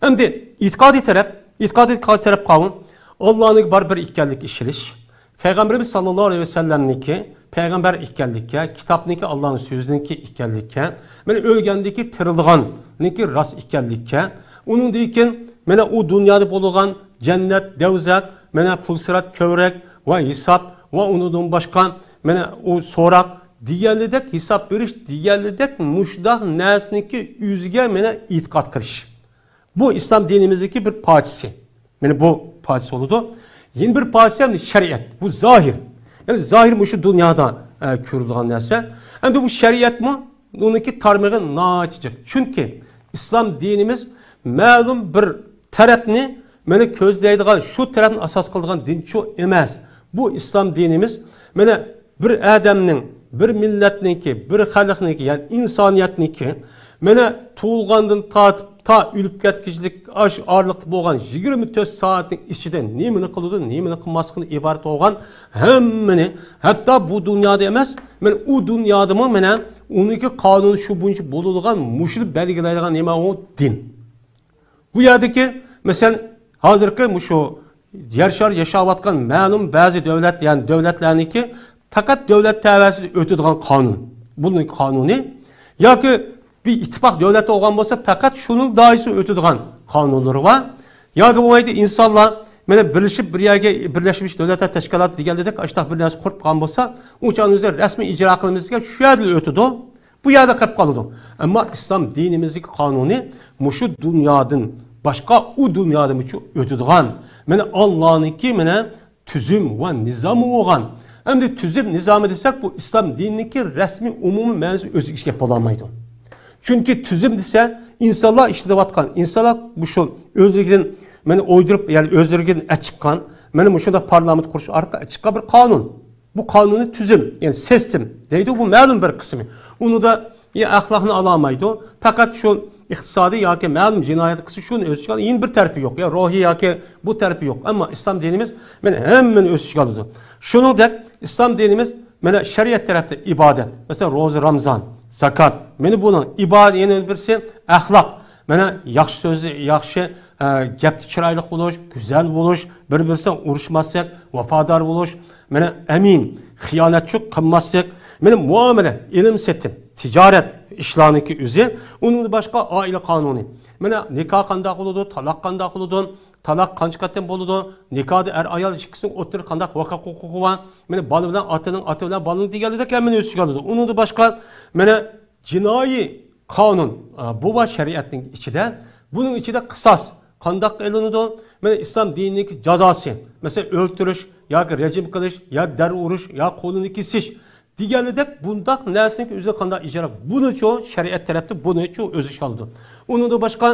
Hem de itikadi taraf kavun, Allah'ın bar bir ikkellik işiliş. Peygamberimiz sallallahu aleyhi ve sellem'niki, peygamber ikkellikке, kitapniki Allah'ın sözününki ikkellikке, böyle ölgendeki tırılğanınki rast ikkellikке, onun deyken, mene o dünyada bulunan cennet, devzak, mene pulsirat, kövrek ve hesap ve ondan başka mene o sorak diğerledek hesap veriş, diğerledek muşdah nesniki yüzge mene itikat kılış. Bu İslam dinimizdeki bir parçası. Mene bu parçası oldu. Yeni bir parçası hem de şeriat. Bu zahir. Yani zahir bu şu dünyada kürülüğün neyse. Hem de bu şeriat mı? Onunki tarmığı naatecek. Çünkü İslam dinimiz ma'lum bir tarafni meni ko'zlaydigan, shu tarafni asos qiladigan din şu emas. Bu İslam dinimiz mana bir adamning, bir millatniki, bir xalqniki, yani insoniyatniki mana tug'ilgandan tortib ta o'lib ketkichlik ash orliqli bo'lgan 24 soatning ichida nimani qiladi, nimani qilmasligini iborat bo'lgan hammani, hatto bu dunyoda emas, men u dunyodami mana uniki qonuni shu bo'yicha bo'ladigan mushul belgilaydigan nima u din. Bu yerdeki mesela hazırki şu yer şar yaşavatkan ma'lum bazı devlet, yani devletlerninki fakat devlet tevası ötüdüğün kanun. Bunun kanunu ya ki bir ittifak devleti olan olsa fakat şunun daisi ötüdüğün kanunları var. Ya ki bu ayda insanlar birleşip bir yere birleşmiş devletler teşkilatı diğerledik açtak bir yerden kurup kan olsa uçağın üzerinde resmi icra kılımızda şu yerde ötüdü. Bu yerde kayıp kaldı. Ama İslam dinimizdeki kanunu muşu dünyadan başka o dünyada mı çok ötüdüğün, yani Allah'ınki tüzüm ve nizamı olan, hem de tüzüm nizamı desek bu İslam dinindeki resmi umumi mevzu özü iş yapılamaydı. Çünkü tüzüm dese insanlar işte vatkan, insanlar bu şu özürgeden, yani uydurup yani özürgeden açıkkan, yani bu şurada parlament kuruşu arka açıkka bir kanun. Bu kanunu tüzüm, yani sistem deydi bu ma'lum bir kısmı. Onu da ya ahlakını alamaydı. Fakat şu İktisadi ya ki ma'lum cinayet kısı şunun öz çıkalı yeni bir terpi yok. Ya ruhi ya ki bu terpi yok. Ama İslam dinimiz hemen öz çıkalıdır. Şunu da İslam dinimiz şeriat tarafta ibadet. Mesela roza, Ramazan, zakat. Bunun ibadet yeni birisi ahlak. Yaxşı sözü, yaxşı gapti chiroyli bo'lish, güzel bo'lish, bir-birisidan urushmaslik, vafodor bo'lish, emin, xiyonatchi qilmaslik, muomala, ilm setim, tijorat ishlarniki o'zi, uning boshqa oila qonuni. Nikoh qanday bo'ladi, taloq qanday bo'ladi, taloq qancha qatdan bo'ladi, nikohda ayol ikkisining o'tir qanday huquq huquqi bor, bola bilan otaning, ota bilan bolaning deganidek ham o'z chiqadi. Uning boshqa jinoiy qonun bu va shariatning ichida, bunun içinde qisas qanday qilinadi? İslam dinidagi jazosi, mesela o'ltirish yoki rejim qilish, ya dar urish, ya qo'lini kesish deganidek bundaq narsaning o'zi qanday ijro? Buni-chu shariat tarafda buni-chu o'zi qiladi. Undan boshqa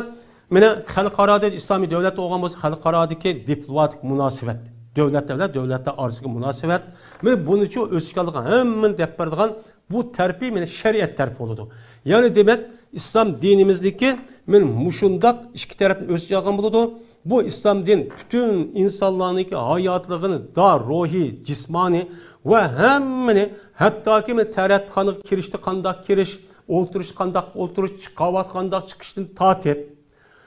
xalqaro islomiy davlat bo'lgan bo'lsa, xalqarodagi diplomatik munosabat. Devletler arasındaki münasebet. Men bunun için ölçükallığı hemen dep berdigan bu terpi men şeriat terpi oldu. Yani demek İslam dinimizdeki men muşundak iki tarafını ölçü algan buludu. Bu İslam din bütün insanların hayatlarını da ruhi, cismani ve hemmini hatta ki men taratkanı kirişti kandak kiriş, olturuş kandak olturuş, çıkavat kandak çıkıştın tatip.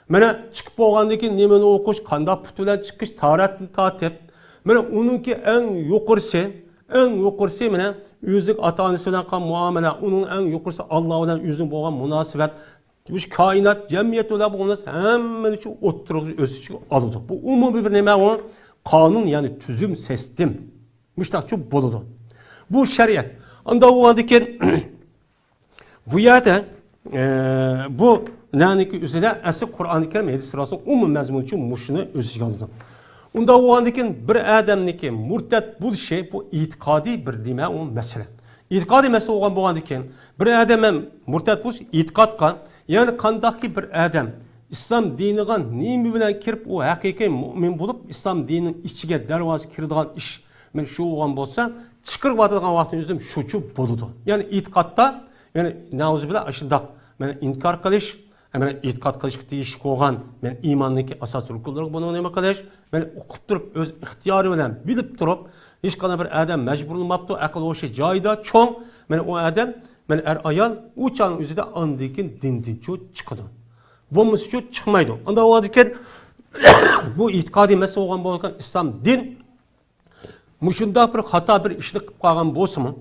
Mene çıkıp olgandaki nemeni okuş, kandak putulan çıkış, taratını tatip. Mene onunki en yukarısı mene yüzlük ata-anası bilen kan muamele, onun en yukarısı Allah bilen yüzün boğan münasebet. Bu kainat, cemiyet öyle bulunmaz. Hemen için oturup özüçü alıdı. Bu umumi bir neme o kanun yani tüzüm sistem. Müştakçı buludu. Bu şeriat. Anda o andaki bu yerde bu naniki üzerinde asıl Kur'an-ı Kerim hadis sırasında umum mezmun için muşunu özüçü alıdı. Unda o andaki bir adamniki murtet bu şey bu itikadi bir deme o mesele. İtikadi mesele olan bu andaki bir adam murtet bu itikat kan yani kandaki bir adam İslam dinigan nimi bilen kirip o hakiki mümin bulup İslam dininin içine dervazı kirdigan iş men şu olan bolsa çıkırıp atılgan vaktin üzüm şuçu buludu. Yani itikatta yani nauzubillah aşındak men inkar kılış men itikat kılış deyiş koğan men imandaki asas rukunları bunu neme kılış men okup durup öz ihtiyarı bilen bilip durup hiç kana bir adam mecburlanmaptı akıl o şey cayda çoğ men o adam men er ayal uçanın üzerinde andikin dindinço çıkıdı. Bu müsçü çıkmaydı. Onda o adiken bu itikadi mesele olan bu İslam din muşunda bir hata bir işlik kalgan bolsa mı?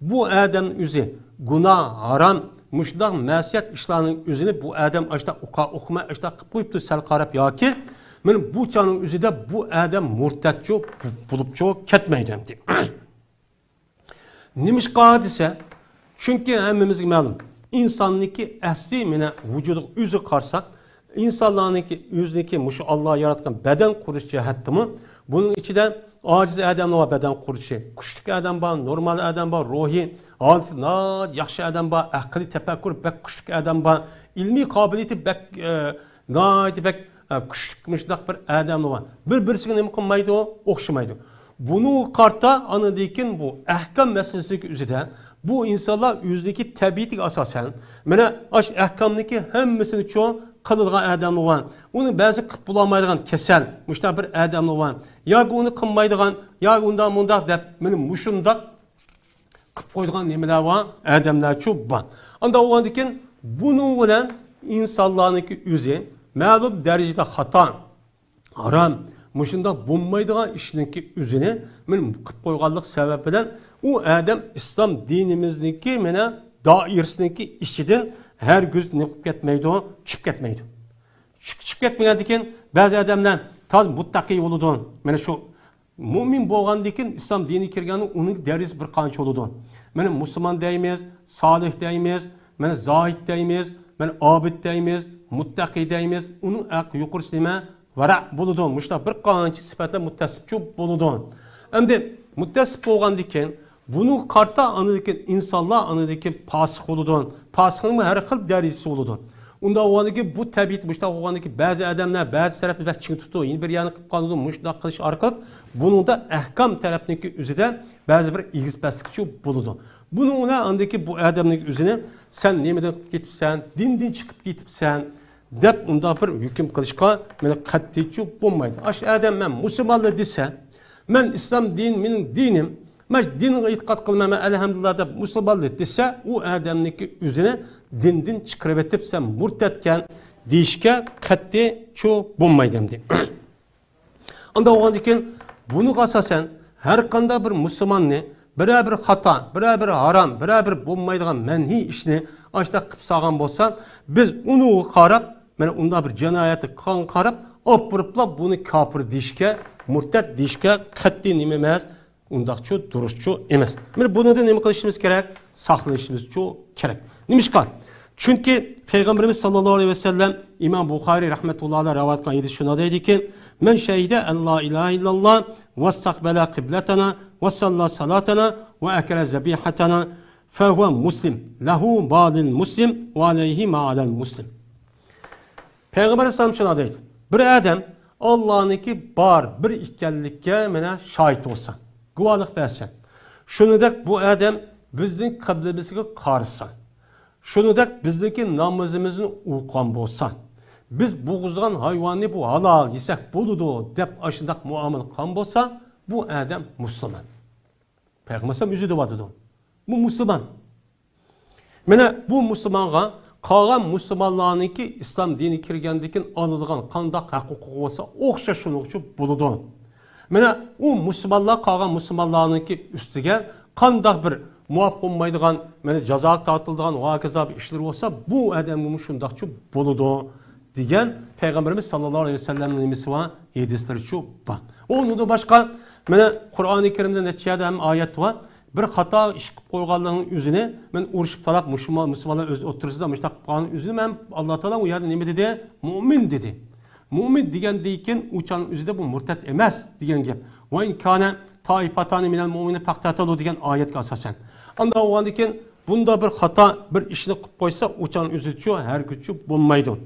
Bu adam üzü günah haram muşunda mesiyet işlerinin üzerine bu adam işte okuma işte koyup da sel karab ya ki men bu çanın üzerinde bu adam murtetço bulupço ketmeydi hem deyip. Nimiş hadise? Çünkü hemmimizge ma'lum insonniki asli mine vücudu üzü karsak insanlarniki yüzniki muşu Allah yaratgan beden kuruş cihatımı bunun içinde aciz adam var beden kuruşu kuşluk adam var normal adam var ruhi altına yaxşı adam var akli tefekkür bek kuşluk adam var ilmi kabiliyeti bek naydi bek kuşluk müşdak bir adam var birbirine ne mükemmeldi o okşamaydı. Bunu karta anıdikin bu ahkam meselesi üzerinde bu insanlar yüzdeki tabiitik asasen mene aş ahkamdaki hemmesini çoğu kılılgan adamı var. Onu bazı kıp bulamaydıgan kesel müşta bir adamı var. Ya onu kılmaydıgan ya ondan bundan dep mene muşunda kıp koyduğun nemeler var adamlar çok var. Anda o andikin bunu bilen insanlarınki yüzü mağlup derecede hata haram muşunda bulmaydıgan işinki yüzüne mene kıp koyganlık sebebiyle o adam İslam dinimizdeki mene dairesindeki işçiden her göz ne kıp ketmeydi o, çıp ketmeydi. Çıp ketmeyendiken bazı adamlar taz muttaki oludun. Mene şu mümin boğandikin İslam dini kirganın onun derisi bir kançı oludun. Mene Müslüman deyimiz, salih deyimiz, mene zahid deyimiz, mene abid deyimiz, muttaki deyimiz, onun yukarısı nime vara buludun. Muşta bir kançı sıfatla muttasipçu buludun. Hem de muttasip boğandikin bunu karta anıdaki insanlar anıdaki pasık oludun. Pasıkın her xil derisi oludun. Onda oğandaki bu tabiit müşta oğandaki bazı adamlar bazı tarafı bek çin tutu. Yine bir yanı kıp kaludun müşta kılış arkalık. Bunun da ahkam tarafındaki üzerinde bazı bir ilgispeslikçi buludun. Bunun ona andaki bu adamın üzerine sen nemeden gitipsen, din çıkıp gitipsen dep onda bir hüküm kılışka mene kattiçi bulmaydı. Aş adam ben Müslümanlı dese ben İslam din benim dinim men dinine itikat kılmama elhamdülillah da Müslümanlık dese o adamniki üzerine dinden çıkarıp etip sen murtetken deyişke katti çoğu bulmaydım diye. Anda o andikin bunu asasen her kanda bir Müslümanı beraber hata, beraber haram, beraber bulmaydıgan menhi işini açta kıpsagan bolsan biz onu karab, men onda bir cinayeti kan karab, opurupla bunu kafir deyişke, murtet deyişke katti nimemez. Undakçı, duruşçu emez. Bunu da ne kılışımız gerek? Saklayışımız çok gerek. Nimişkan? Çünkü Peygamberimiz sallallahu aleyhi ve sellem İmam Bukhari rahmetullahi aleyhi rivayet kaydı şuna dedi ki men şehide en la ilahe illallah ve istakbela kıbletena ve salla salatena ve ekele zebihatena fehuve muslim. Lehu badil muslim ve aleyhi ma'alel muslim. Peygamber sallallahu aleyhi ve sellem şuna dedi. Bir adam Allah'ınki bar bir ikkenlikке mene şahit olsan. Guvalık versen. Şunu dek bu adam bizden kıblemizdeki karısan. Şunu dek bizdeki namazımızın uğkan bolsan. Biz boğuzgan hayvanı bu halal yesek buludu dep aşındak muamele kan bolsa bu adam Müslüman. Peygamber yüzü de vardı. Bu Müslüman. Mene bu Müslümana kalan Müslümanlarınki İslam dini kirgendikin alınған kandak hakkı olsa okşa şunu okşu buludu. Mene o Müslümanlar kalan Müslümanlarınki üstüge kandak bir muaf olmaydıgan, mene ceza tatıldıgan vakiza bir işler olsa bu adamın şundakçı buludu. Diyen Peygamberimiz sallallahu aleyhi ve sellem'in emisi var, yedisleri şu ban. Onu da başka, mene Kur'an-ı Kerim'de neticede hem ayet var. Bir hata iş koyganlığının yüzüne ben uğraşıp talak Müslümanlar oturursa müştak Kur'an'ın yüzüne ben Allah Teala uyardı ne dedi? Mümin dedi. Mümin diyen deyken uçanın yüzü de bu murtet emez diyen gep. Ve inkâne taifatani minel mu'mine faktatalu diyen ayet asasen. Anda o andiken bunda bir hata bir işini koysa uçanın yüzü şu her güçü bulmaydı.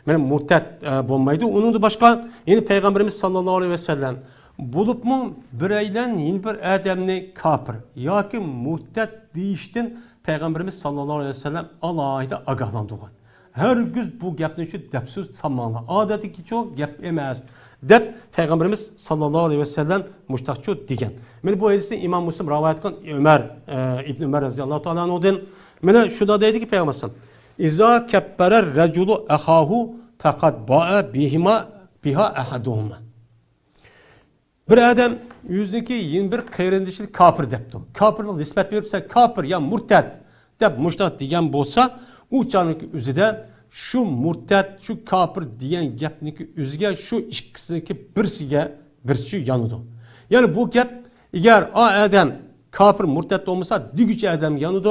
Yani murtet bulmaydı. Onun da başka yine Peygamberimiz sallallahu aleyhi ve sellem bulup mu bireyden yeni bir adamını kafir ya ki murtet deyiştin Peygamberimiz sallallahu aleyhi ve sellem Allah'ıyla agahlandırgan. Her gün bu gapni şu depsiz sanmalı. Adeti çok gap emez. Dep Peygamberimiz sallallahu aleyhi ve sellem müştakçı digen. Men bu hadisi İmam Müslim rivayet kılan İbn Ömer radıyallahu ta'ala anhu'dan. Men şurada dedi ki Peygamber İza kebberer reculu ehahu fakat ba'a biha ahaduhuma. Bir adam yüzdeki yeni bir kıyrındışlık kafir depti. Kafirlik nispet verirse kafir ya murted dep müştak diyen bolsa uçanık üzüde şu murted şu kafir diyen gapniki üzge şu ikisindeki birisi yanıdı. Yani bu gap eğer o adam kafir murted olmasa dügücü adam yanıdı.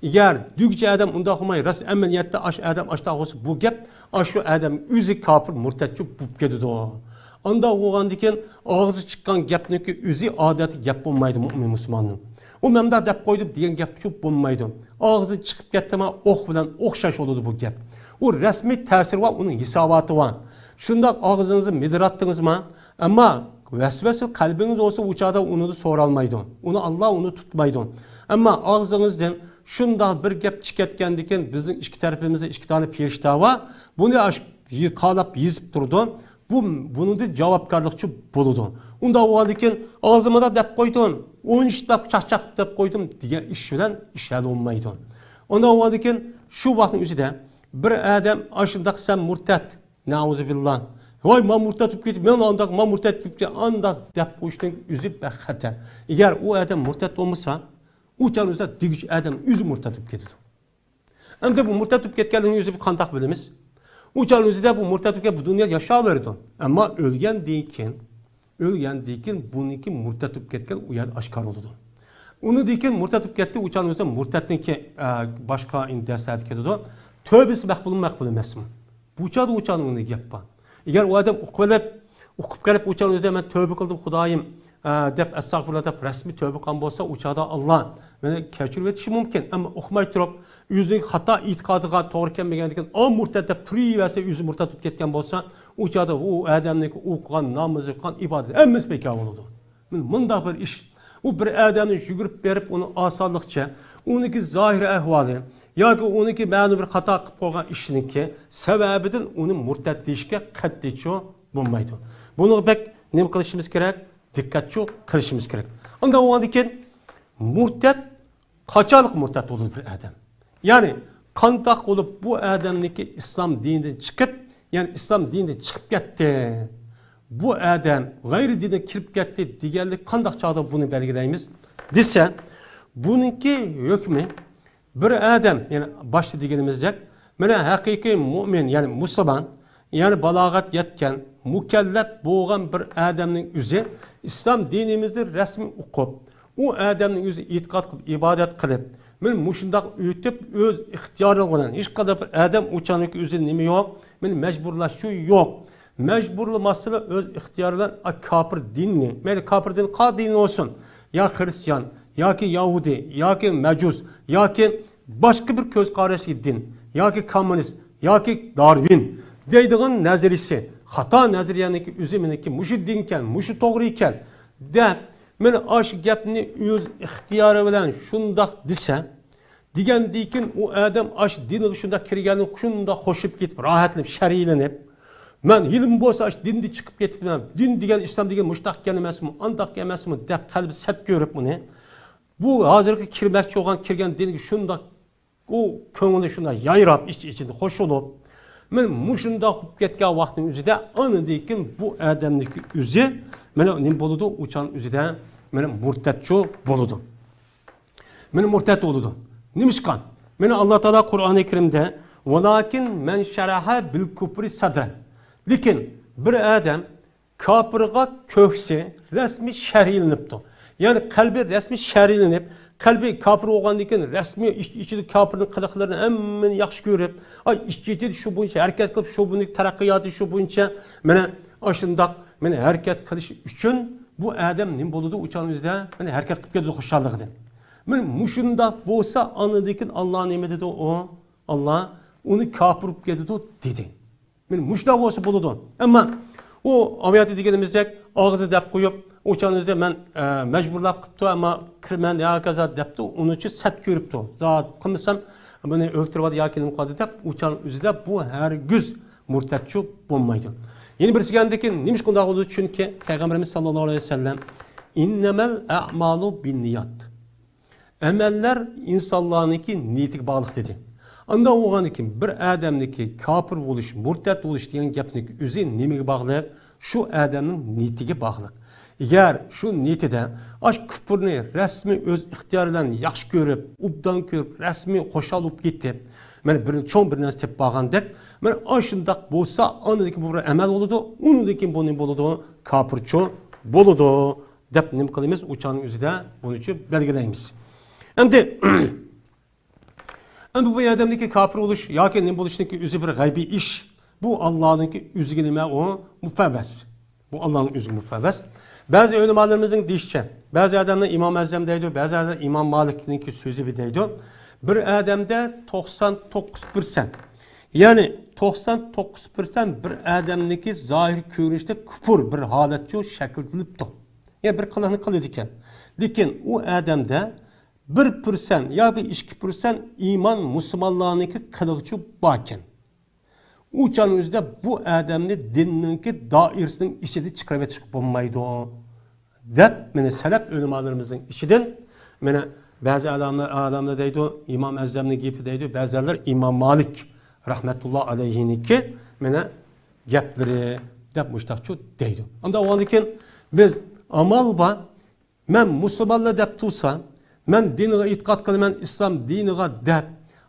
Eğer dügücü adam unda humayı ras emniyette adam aşta olsa bu gap aşı adam üzü kafir murted şu bu gidiyor. Anda oğlan diken ağzı çıkan gapniki üzü adeti gap olmaydı mümin Müslümanın. O memda dep koydu diyen gap şu bulmaydı. Ağzı çıkıp gettime ok bilen okşaş oldu bu gap. O resmi tesir var, onun hisabatı var. Şundak ağzınızı midirattınız mı? Ama vesvese kalbiniz olsa uçağda onu da soralmaydı. Onu Allah onu tutmaydı. Ama ağzınızdan şundak bir gap çıketken diken bizim iki tarafımızda iki tane pirişta var. Bunu yıkalap yizip durdu. Bunun da cevapkarlıkçı buludu. Onda o halde ağzıma da dep koydum. 10 iştap çak dep koydum diye iş bilen iş hal olmaydı. Onda o halde şu vaktin üzerinde bir adam aşındak sen murtet. Nauzubillah. Vay ma murtet gitti. Ben andak ma murtet gitti. Anda dep koydum üzü bekhater. Eğer o adam murtet olmasa uçan üzerinde digiş adam üzü murtet gitti. Hem de bu murtet gitkenliğin yüzü bir kantak bilimiz. Uçan üzerinde bu murtetüke bu dünya yaşaverdi. Ama ölgen deyken bununki murtetüp ketken uyad aşkar oldu. Onu deyken murtetüp ketti uçan üzerinde murtetninki başka dersler kedidu. Tövbesi makbul emez mi? Bu uçan onu yapma. Eğer o adam okup gelip uçan üzerinde ben tövbe kıldım Hudayım dep estağfurullah dep resmi tövbe kan bolsa uçada Allah beni keçir etişi mümkün ama okumay durup yüzünün hata itikadıga toğru kelmegeniken o murted dep turi verse yüzü murted tutup ketken bolsa uçada o adamniki okugan namazı kan ibadet emmesi bekar oldu. Mında bir iş o bir adamın yügürüp berip onu asallıkça onunki zahiri ehvali ya ki onunki ma'nu bir hata kılıp koygan işininki sebebiden onu murted deyişke katliço bulmaydı. Bunu pek ne kılışımız gerek? Dikkatçi kılışımız gerek. Onda o andiken murted kaçalık murted olur bir adam. Yani kantak olup bu adamdaki İslam dininden çıkıp yani İslam dininden çıkıp gitti. Bu adam gayri dine kirip gitti diğerlik kandak çağda bunu belgeleyimiz. Dese bununki hükmü bir adam yani başta diyenimizde mene hakiki mümin yani Müslüman yani balagat yetken mükellef boğan bir adamın yüzü İslam dinimizde resmi okup o adamın yüzü itikat kılıp ibadet kılıp men muşundak ütüp öz ihtiyarı olan hiç kadar bir adam uçanık yüzü nemi yok men mecburlaşıyor yok mecburlu masala öz ihtiyarından kafir dinni men kafir din ka din olsun ya Hristiyan ya ki Yahudi ya ki Mecus ya ki başka bir göz karşı din ya ki komünist ya ki Darwin deydiğin nazarisi xato nazariyaniki o'zi meniki mushu din ekan, mushu to'g'ri ekan deb meni osh gapni o'z ixtiyori bilan shundoq desa, degandan keyin u odam osh dinga shundoq kirganini shundoq qo'shib ketib, rohatlanib, shariylanib, men ilm bo'lsa osh dinni chiqib ketibman, din degan islom degan mushtaq ekan emasmi, andoq emasmi deb qalbi sat ko'rib uni, bu hozirgi kirmoqchi bo'lgan kirgan dinga shundoq u ko'ngli shundoq yayrab, ichida qo'shilib, men mushundoq bo'lib ketgan vaqtning o'zida anidan bu odamning o'zi mana nima bo'ladi, o'chan o'zida mana murtadchi bo'ladi. Mana murtad bo'ladi. Nimishqan? Mana Alloh taolo Qur'oni Karimda "Valakin men sharaha bil kufri sadra." Lekin bir odam kofirga ko'ksi rasmiy shariylanibdi. Ya'ni qalbi rasmiy shariylanib, qalbi kofir bo'lgandan keyin rasmiy ichida kofirning qiliqlarini hammani yaxshi ko'rib, ichida shu bo'yicha harakat qilib, shu buning taraqqiyoti shu bo'yicha mana shundoq mana harakat qilish uchun bu odam nima bo'ladi o'chanimizda mana harakat qilib ketadi xushalligidan. Mana mushundoq bo'lsa, anidan Alloh nima dedi u? Alloh uni kofir qilib ketadi dedi. Mana mushundoq bo'lsa bo'ladi. Ammo u oyati deganimizdek og'zi deb qo'yib, o'chanimizda men majburlab qilibdi, ammo kirman yoki debdi, uni uchun sat ko'ribdi. Zot qilmasam buni o'ltirib yoki nima qiladi deb o'chan o'zida bu hargiz murtadchi bo'lmaydi. Yeni birisi geldikin neymiş kunda olduğu çünkü Peygamberimiz sallallahu aleyhi ve sellem innemel a'malu bin niyat. Emeller insanlarınki niyetik bağlılık dedi. Anda oğanıkin bir adamdaki kafir oluş, murtad oluş diyen gapniki özü nemeye bağlılık? Şu adamın niyetine bağlılık. Eğer şu niyetide aşk küfürünü resmi öz ihtiyarından yaxşı görüp, ubdan görüp, resmi koşalıp gitti. Ben çoğun bir narsa tep bağandık. Ben aşındaq bolsa, anadaki bu emel oludu, onudaki bu ne boludu, kapırçı boludu. Dep ne kılıyımız, uçağın üzerinde bunun için belgeleyimiz. Hem de bu adamdaki kapır oluş, ya ki ne buluştaki üzü bir gaybi iş, bu Allah'ın üzgünüme o müfevves. Bu Allah'ın üzgün müfevves. Bazı ölümalarımızın dişçe, bazı adamlar İmam Ezzem deydi, bazı adamlar İmam Malik'in sözü bir deydi. Bir adamda 99%. Yani 99% bir adamdaki zahir görünüşte küfür bir halatçı şekillenipti. Yani bir kılığını kılıydıken. Lakin o adamda 1% ya bir 2% iman Müslümanlarınki kılıqçı bakken. O canımızda bu adamın dinninki dairesinin içinde çıkarıp çıkıp olmaydı. Dep, yani selef ölümalarımızın içinden, yani bazı adamlar deydi, İmam Ezzem'in gibi deydi, bazılar İmam Malik rahmetullah aleyhiniki, yani gapları dep müştakçı deydi. Onda o andikin biz amal ba, men Müslümanla dep tutsa, men dinine itikat kılı, men İslam dinine dep,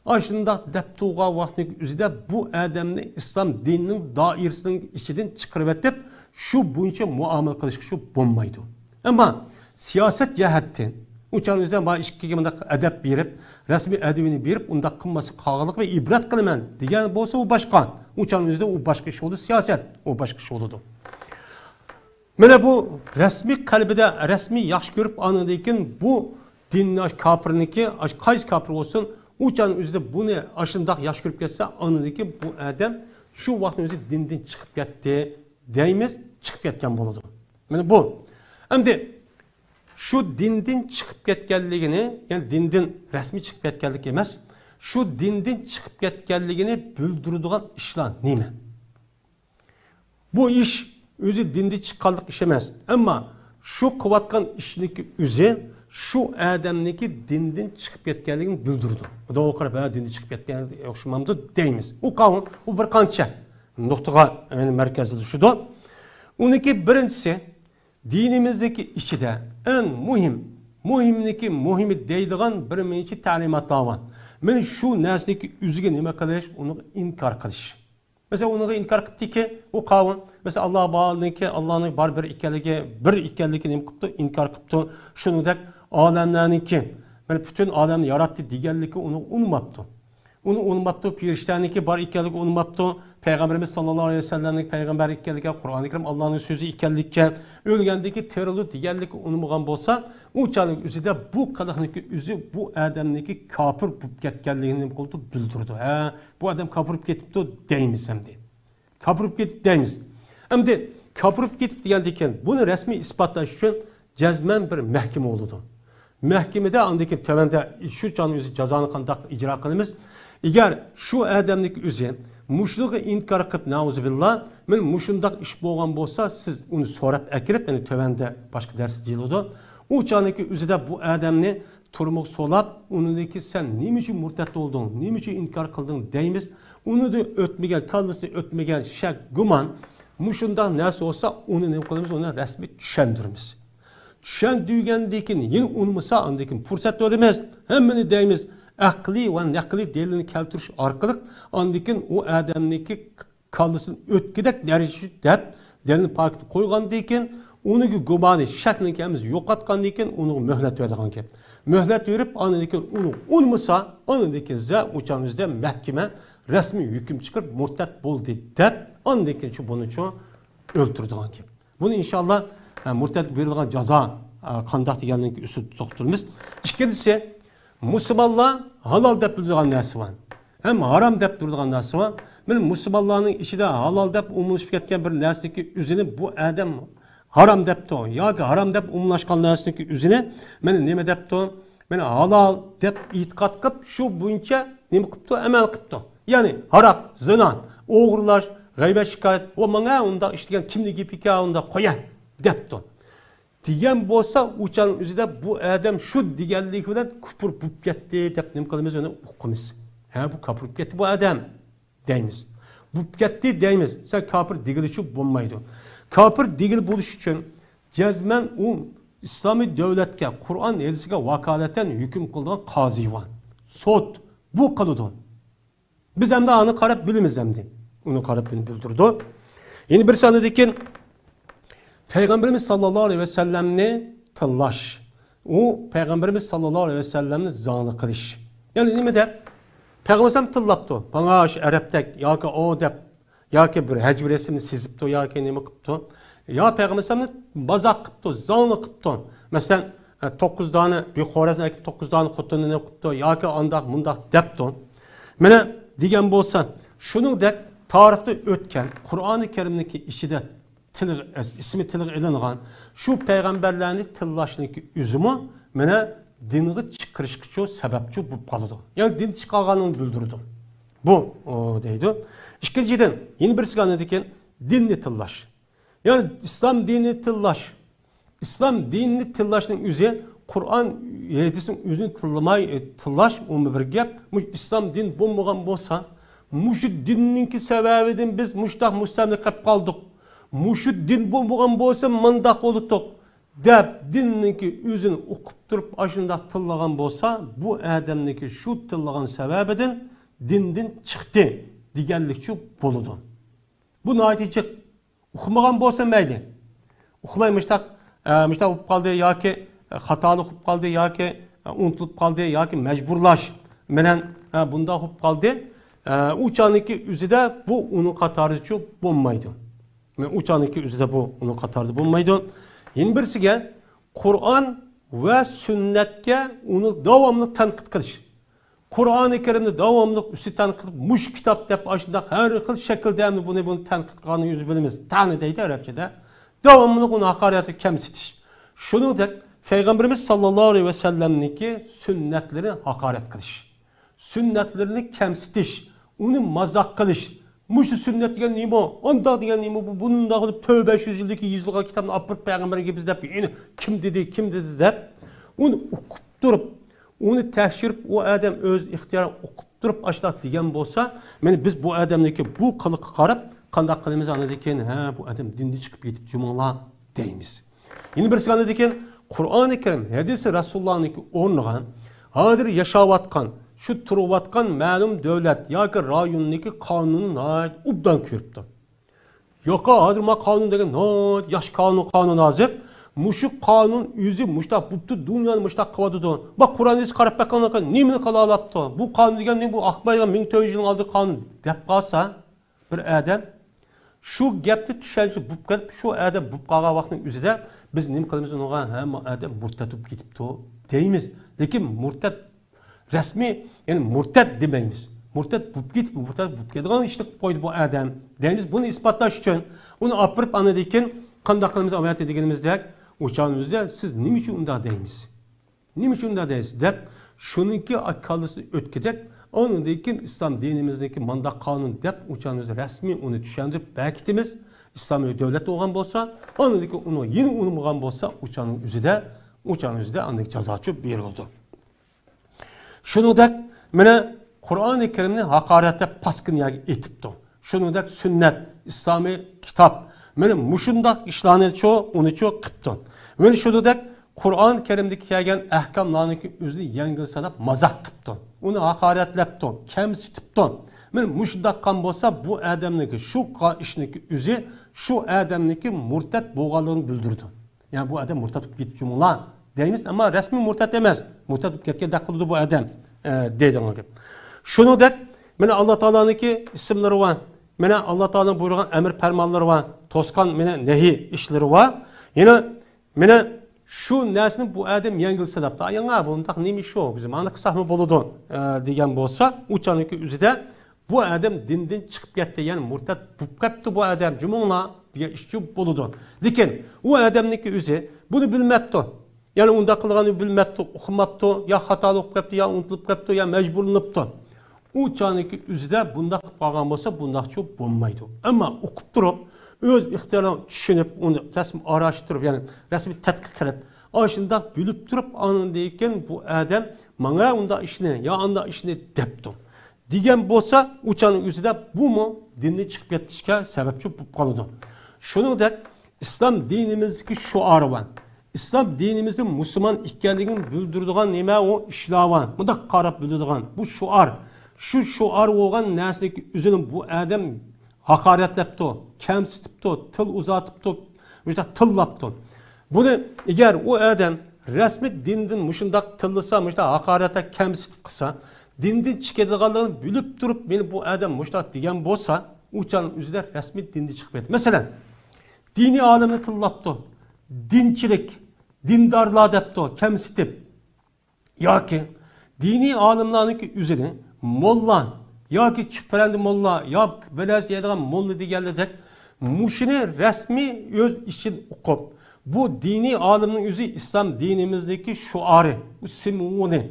aşında dep tuğa vaxtının üzerinde bu adamını İslam dininin dairesinin içinden çıkarıp edip, şu boyunca muamele kılış şu bulmaydı. Ama siyaset cihetten, uçağınızdan bana işki gibi edep verip, resmi edebini verip, onda kılması kağılık ve ibret kılmen diyen olsa o başka. Uçağınızda o başka şey oldu, siyaset o başka şey oldu. Böyle bu resmi kalbide, resmi yaş görüp anladıyken bu dinin kapırınki, kaç kapır olsun, uçağınızda bunu aşında yaş görüp geçse anladıyken bu adam şu vaxtınızda dinden çıkıp gitti, deyimiz çıkıp gitken bulundu. Yani bu. Hem de şu dinden çıkıp ketkenligini, yani dinden resmi çıkıp ketkenlik emez, şu dinden çıkıp ketkenligini bildirdiğin işler neymi? Bu iş özü dinde çıkanlık iş emez. Ama şu kıvatkan işindeki özü, şu adamdaki dinden çıkıp ketkenligini bildirdi. O da o kadar dinden çıkıp ketkenlik okşamamdı deyimiz. O kavun, o bir kança. Noktaga yani merkezde şudur. Onunki birincisi, dinimizdeki işi de en muhimdeki muhimi deydiğen bir menci talimatlar var. Men şu nesneki üzgün nime kılış, onu inkar kılış. Mesela onu inkar kıptı ki, o kavun, mesela Allah'a bağlı ki, Allah'ın bar bir ikelliği nime kıptı, inkar kıptı, şunu da alemlerin ki, yani bütün alemini yarattı, diğerliği onu unutmadı. Onu unutmadı, piriştenliği bar ikelliği unutmadı. Peygamberimiz sallallahu aleyhi ve sellem'in peygamber ikkelliğe, Kur'an-ı Kerim Allah'ın sözü ikkelliğe, ölgendeki terörlü diğerlik unutmagan bolsa, uçanlık üzerinde bu kalıqniki üzü bu adamniki kafir bulup ketkenliğini bildirdi. Bu adam kafir bulup ketipti deyimiz hem de. Kafir bulup ketip deyimiz. Endi kapırıp gitip degandeken buni rasmiy isbotlash uchun jazman bir mahkama bo'ladi. Mahkamada andaki tövende şu canı o'zi jazoni qanday ijro qilamiz? Agar shu odamning o'zi mushluga inkor qilib nauzubillah, men mushundaq ish bo'lgan bo'lsa, siz uni so'rab akirib, yani tövende boshqa dars deyiladi. U caniki o'zida bu odamni turmuq so'lab, uniki sen nima uchun murtad bo'lding, nima uchun inkor qilding deymiz. Uni da o'tmagan, kallasini o'tmagan shak, gumon, mushundaq narsa olsa, uni nima qilamiz? Uni rasmiy tushundiramiz. Tushundirgandan keyin yine unmasa andakin fursat o'limiz, hammani deymiz. Aqli va naqli delilni keltirish orqali andakin u odamniki kallasini o'tkidek darajada deb delilni pakni qo'ygandan keyin uniki gumoni shakni kamiz yo'qotgandan keyin uni muhlat beradigan ekan. Muhlat berib andakin uni unmasa andakin za uçanızda mahkeme rasmiy hukm chiqarib murtad bo'ldi deb andakin shu buni uchun o'ltiradigan ekan. Buni inshaalloh murtad berilgan jazo qanday degandan keyin usul to'xtalamiz. Ikkinchisi Müslümanlar halal deb turadigan narsa var. Hem haram deb turadigan narsa var. Benim Müslümanlarning ichida halal deb umumlashib ketgan bir narsaniki o'zini bu odam haram debdi yoki haram deb umumlashgan narsaniki o'zini meni nima debdi? Meni halal deb e'tiqod qilib, shu bo'yicha nima qilibdi? Amal qilibdi. Ya'ni haroq, zina, o'g'irlash, g'aybat shikoyat, o menga unda ishlagan kimni gapika unda qo'ya debdi. Diyen bo'lsa, uçanın o'zida bu adam şu deganligi bilan kufr bo'lib ketdi deb nima qilamiz, uni o'qimiz. Ha, bu kafir bo'lib ketdi bu adam deymiz. Bo'lib ketdi deymiz. Sen kafir degilichi bo'lmaydi. Kafir degil bo'lish uchun jazman u islomiy davlatga, Qur'on hadisiga vakolatan hukm qilgan qozi var. Sud bu qiladi. Biz ham da ani qarab bilamiz hamdi. Uni qarab bildirdi. Yeni bir sanadaki Peygamberimiz sallallahu aleyhi ve sellemni tıllaş. O Peygamberimiz sallallahu aleyhi ve sellemni zanlı kılış. Yani ne de? Peygamberimiz tıllaptı. Bana şu Arap'tek ya ki o dep ya ki bir hecb resimini sizipti ya ki ne mi kıptı? Ya Peygamberimiz bazak kıptı, zanlı kıptı. Mesela 9 tane bir Xorazm ekip 9 tane xotunu ne kıptı ya ki andak mundak depti. Mene diyen bolsa şunu dek tarihte ötken Kur'an-ı Kerim'deki işi de ismi tilig ilingan şu peygamberlerini tillashning üzümü mene dinni chiqarishga sababchi bo'lib qoladi. Yani din chiqarganini bildirdi. Bu deydi. İkinciden yeni bir sigani ekan dinni tillash. Yani İslam dinini tillash. İslam dinini tillashning o'zi Qur'on hadisning o'zini tillamay tillash uni bir gap. İslam din bo'lmagan bo'lsa, mushu dinninki sababidan biz mushtaq mustamlik qilib qoldik. Muşu din bo'lgan bo'lsa mındaq olutuk deb dinninki o'zini o'qib turib ashunda tillagan bo'lsa bu odamniki shu tillagan sababidan dindan chiqdi deganlikchi bo'ladi. Bu natija o'qimagan bo'lsa mayli. O'qimay mushtaq bo'lib qoldi yoki xatolik bo'lib qoldi yoki unutilib qoldi yoki majburlash bilan bunda bo'lib qoldi. U chaniki o'zida bu uning qatorichi bo'lmaydi. Uçanınki üzerinde bu onun katardı bulmaydı. Yeni birisiga Kur'an ve sünnetke onu devamlı tanqid qilish. Kur'an-ı Kerim'de devamlı üstü tanqid muş kitap deb aşında her xil şekilde bunu tanqid qilganini yüzü bilimiz. Tani deydi Arapçada. Devamlı onu hakaret'i kemsitish. Şunu da Peygamberimiz sallallahu aleyhi ve sellem'niki sünnetlerini hakaret qilish. Sünnetlerini kemsitish. Onu mazak qilish. Muşu sünnet diyen neyim o? Onda diyen neyim o? Bunun da tövbe 500 yıldaki yüzlüğe kitabını apırt peygamberin gibi de kim dedi de onu okup durup onu tehşirip o adam öz ihtiyarı okup durup açlat diyen bolsa biz bu adamdaki bu kılık qarab qanday qilamiz anadeken bu adam dinde çıkıp yetip cumala deymiz. Yeni bir sigana deken Kur'an-ı Kerim hadisi Resulullah'ın ornuğan hazır yaşavatkan şu turuvatkan ma'lum devlet yoki rayonniki qonunni ubdan ko'ribdi. Yo'qa hozir ma qonun degan yosh qonun hozir mushu qonun o'zi mushtaq butun dunyoni mushtaq qiladi. Bak Qur'oningiz qarab bakkan nimani qila olapti? Bu qonun degan bu aqbaygan 1400 yil oldi qonun deb qolsa bir odam shu gapni tushunchi bo'lib kelib shu odam bo'lib qolgan vaqtning o'zida biz nima qilamiz unga hamma odam murtad bo'lib ketibdi deymiz. Lekin murtad resmi yani murtad demaymiz. murtat bo'lib ketib, murtat bo'lib ketgan ishni qilib qo'ydi bu odam. Deymiz, buni isbotlash uchun uni opirib anadekin qanday qilamiz amaliyot deganimizdek, o'shanimizda siz nima uchun unda deymiz? Nima uchun unda deysiz deb shuniki akkalisi o'tkidek, ondan keyin islom dinimizdagi mandaq qonun deb o'shanimiz rasmiy uni tushuntirib bekitimiz. İslamiy devlet olgan bo'lsa, ondan keyin uni yeni unmagan bo'lsa, o'shaning o'zida andak jazochi berildi. Shuningdek, mana Qur'oni Karimni haqoratlab paskinyaga etibdi. Shuningdek, sunnat, islomiy kitob, mana mushundaq ishlarni uni qilibdi. Mana shuningdek, Qur'on Karimdagi kelgan ahkomlarni o'zini yengil sanab mazaq qilibdi. Uni haqoratlabdi, kamsitibdi. Men mushundaq qan bo'lsa, bu odamniki shu ishniki o'zi shu odamniki murtad bo'lganligini bildirdi. Ya'ni bu odam murtad bo'lib ketibchilar deymiz, ammo rasmiy murtad emas. Murtad bo'lib ketgan daqildi bu odam deydi. Shuningdek, mana Alloh taolaniki ismlari va mana Alloh taolaning buyurgan amr farmonlari va to'sqan mana nahiy ishlari va yana mana shu narsani bu odam yengilsa debdi. Ayanga bundaq nima shu? Biz mana qisaqmi bo'ladi degan bo'lsa, uchaninki o'zida bu adam dindan chiqib ketdi, ya'ni murtad bo'lib ketdi bu adam jumongla degan ishchi bo'ladi. Lekin u odamniki o'zi buni bilmabdi. Ya'ni unda qilganini bilmabdi, o'qimabdi, yo xato bo'lib ketdi, yo unutilib ketdi, yo majburlanibdi. U chaniki o'zida bunda qilib qolgan bo'lsa, bundaqchi bo'lmaydi. Ammo o'qib turib, o'z ixtiyorini tushunib, uni rasmiy arashtirib, ya'ni rasmiy tadqiq qilib, shundoq bilib turib, ondan keyin bu odam menga unda ishni, yo unda ishni debdi. Degan bo'lsa, uchaning o'zida bu mu dinni chiqib ketishga sababchi bo'lib qoladi. Shuningdek, islom dinimizdagi shuari bor. Islom dinimizning musulmon ekanligini bildiradigan nima u ishlar. Bunda qarab biladigan bu shuar. Shu shuar bo'lgan narsani o'zini bu odam haqoratlabdi, kamsitibdi, til uzatibdi, o'sha tillabdi. Buni agar u odam rasmiy dindan mushundaq tillasa, o'sha haqoratga kamsitib qilsa, dindan chiqadiganligini bilib turib, meni bu odam mushtaq degan bo'lsa, uchaning o'zida rasmiy dindan chiqib ketdi. Masalan, diniy olimni tillabdi, dinchilik, dindorlar debdi, kamsitib yoki diniy olimlarning o'zini molla yoki chiprandi molla yoki bilasiz yedigan molla deganlardek mushini rasmiy o'z ishin o'qib, bu diniy olimning o'zi islom dinimizdagi shuari, u simvoli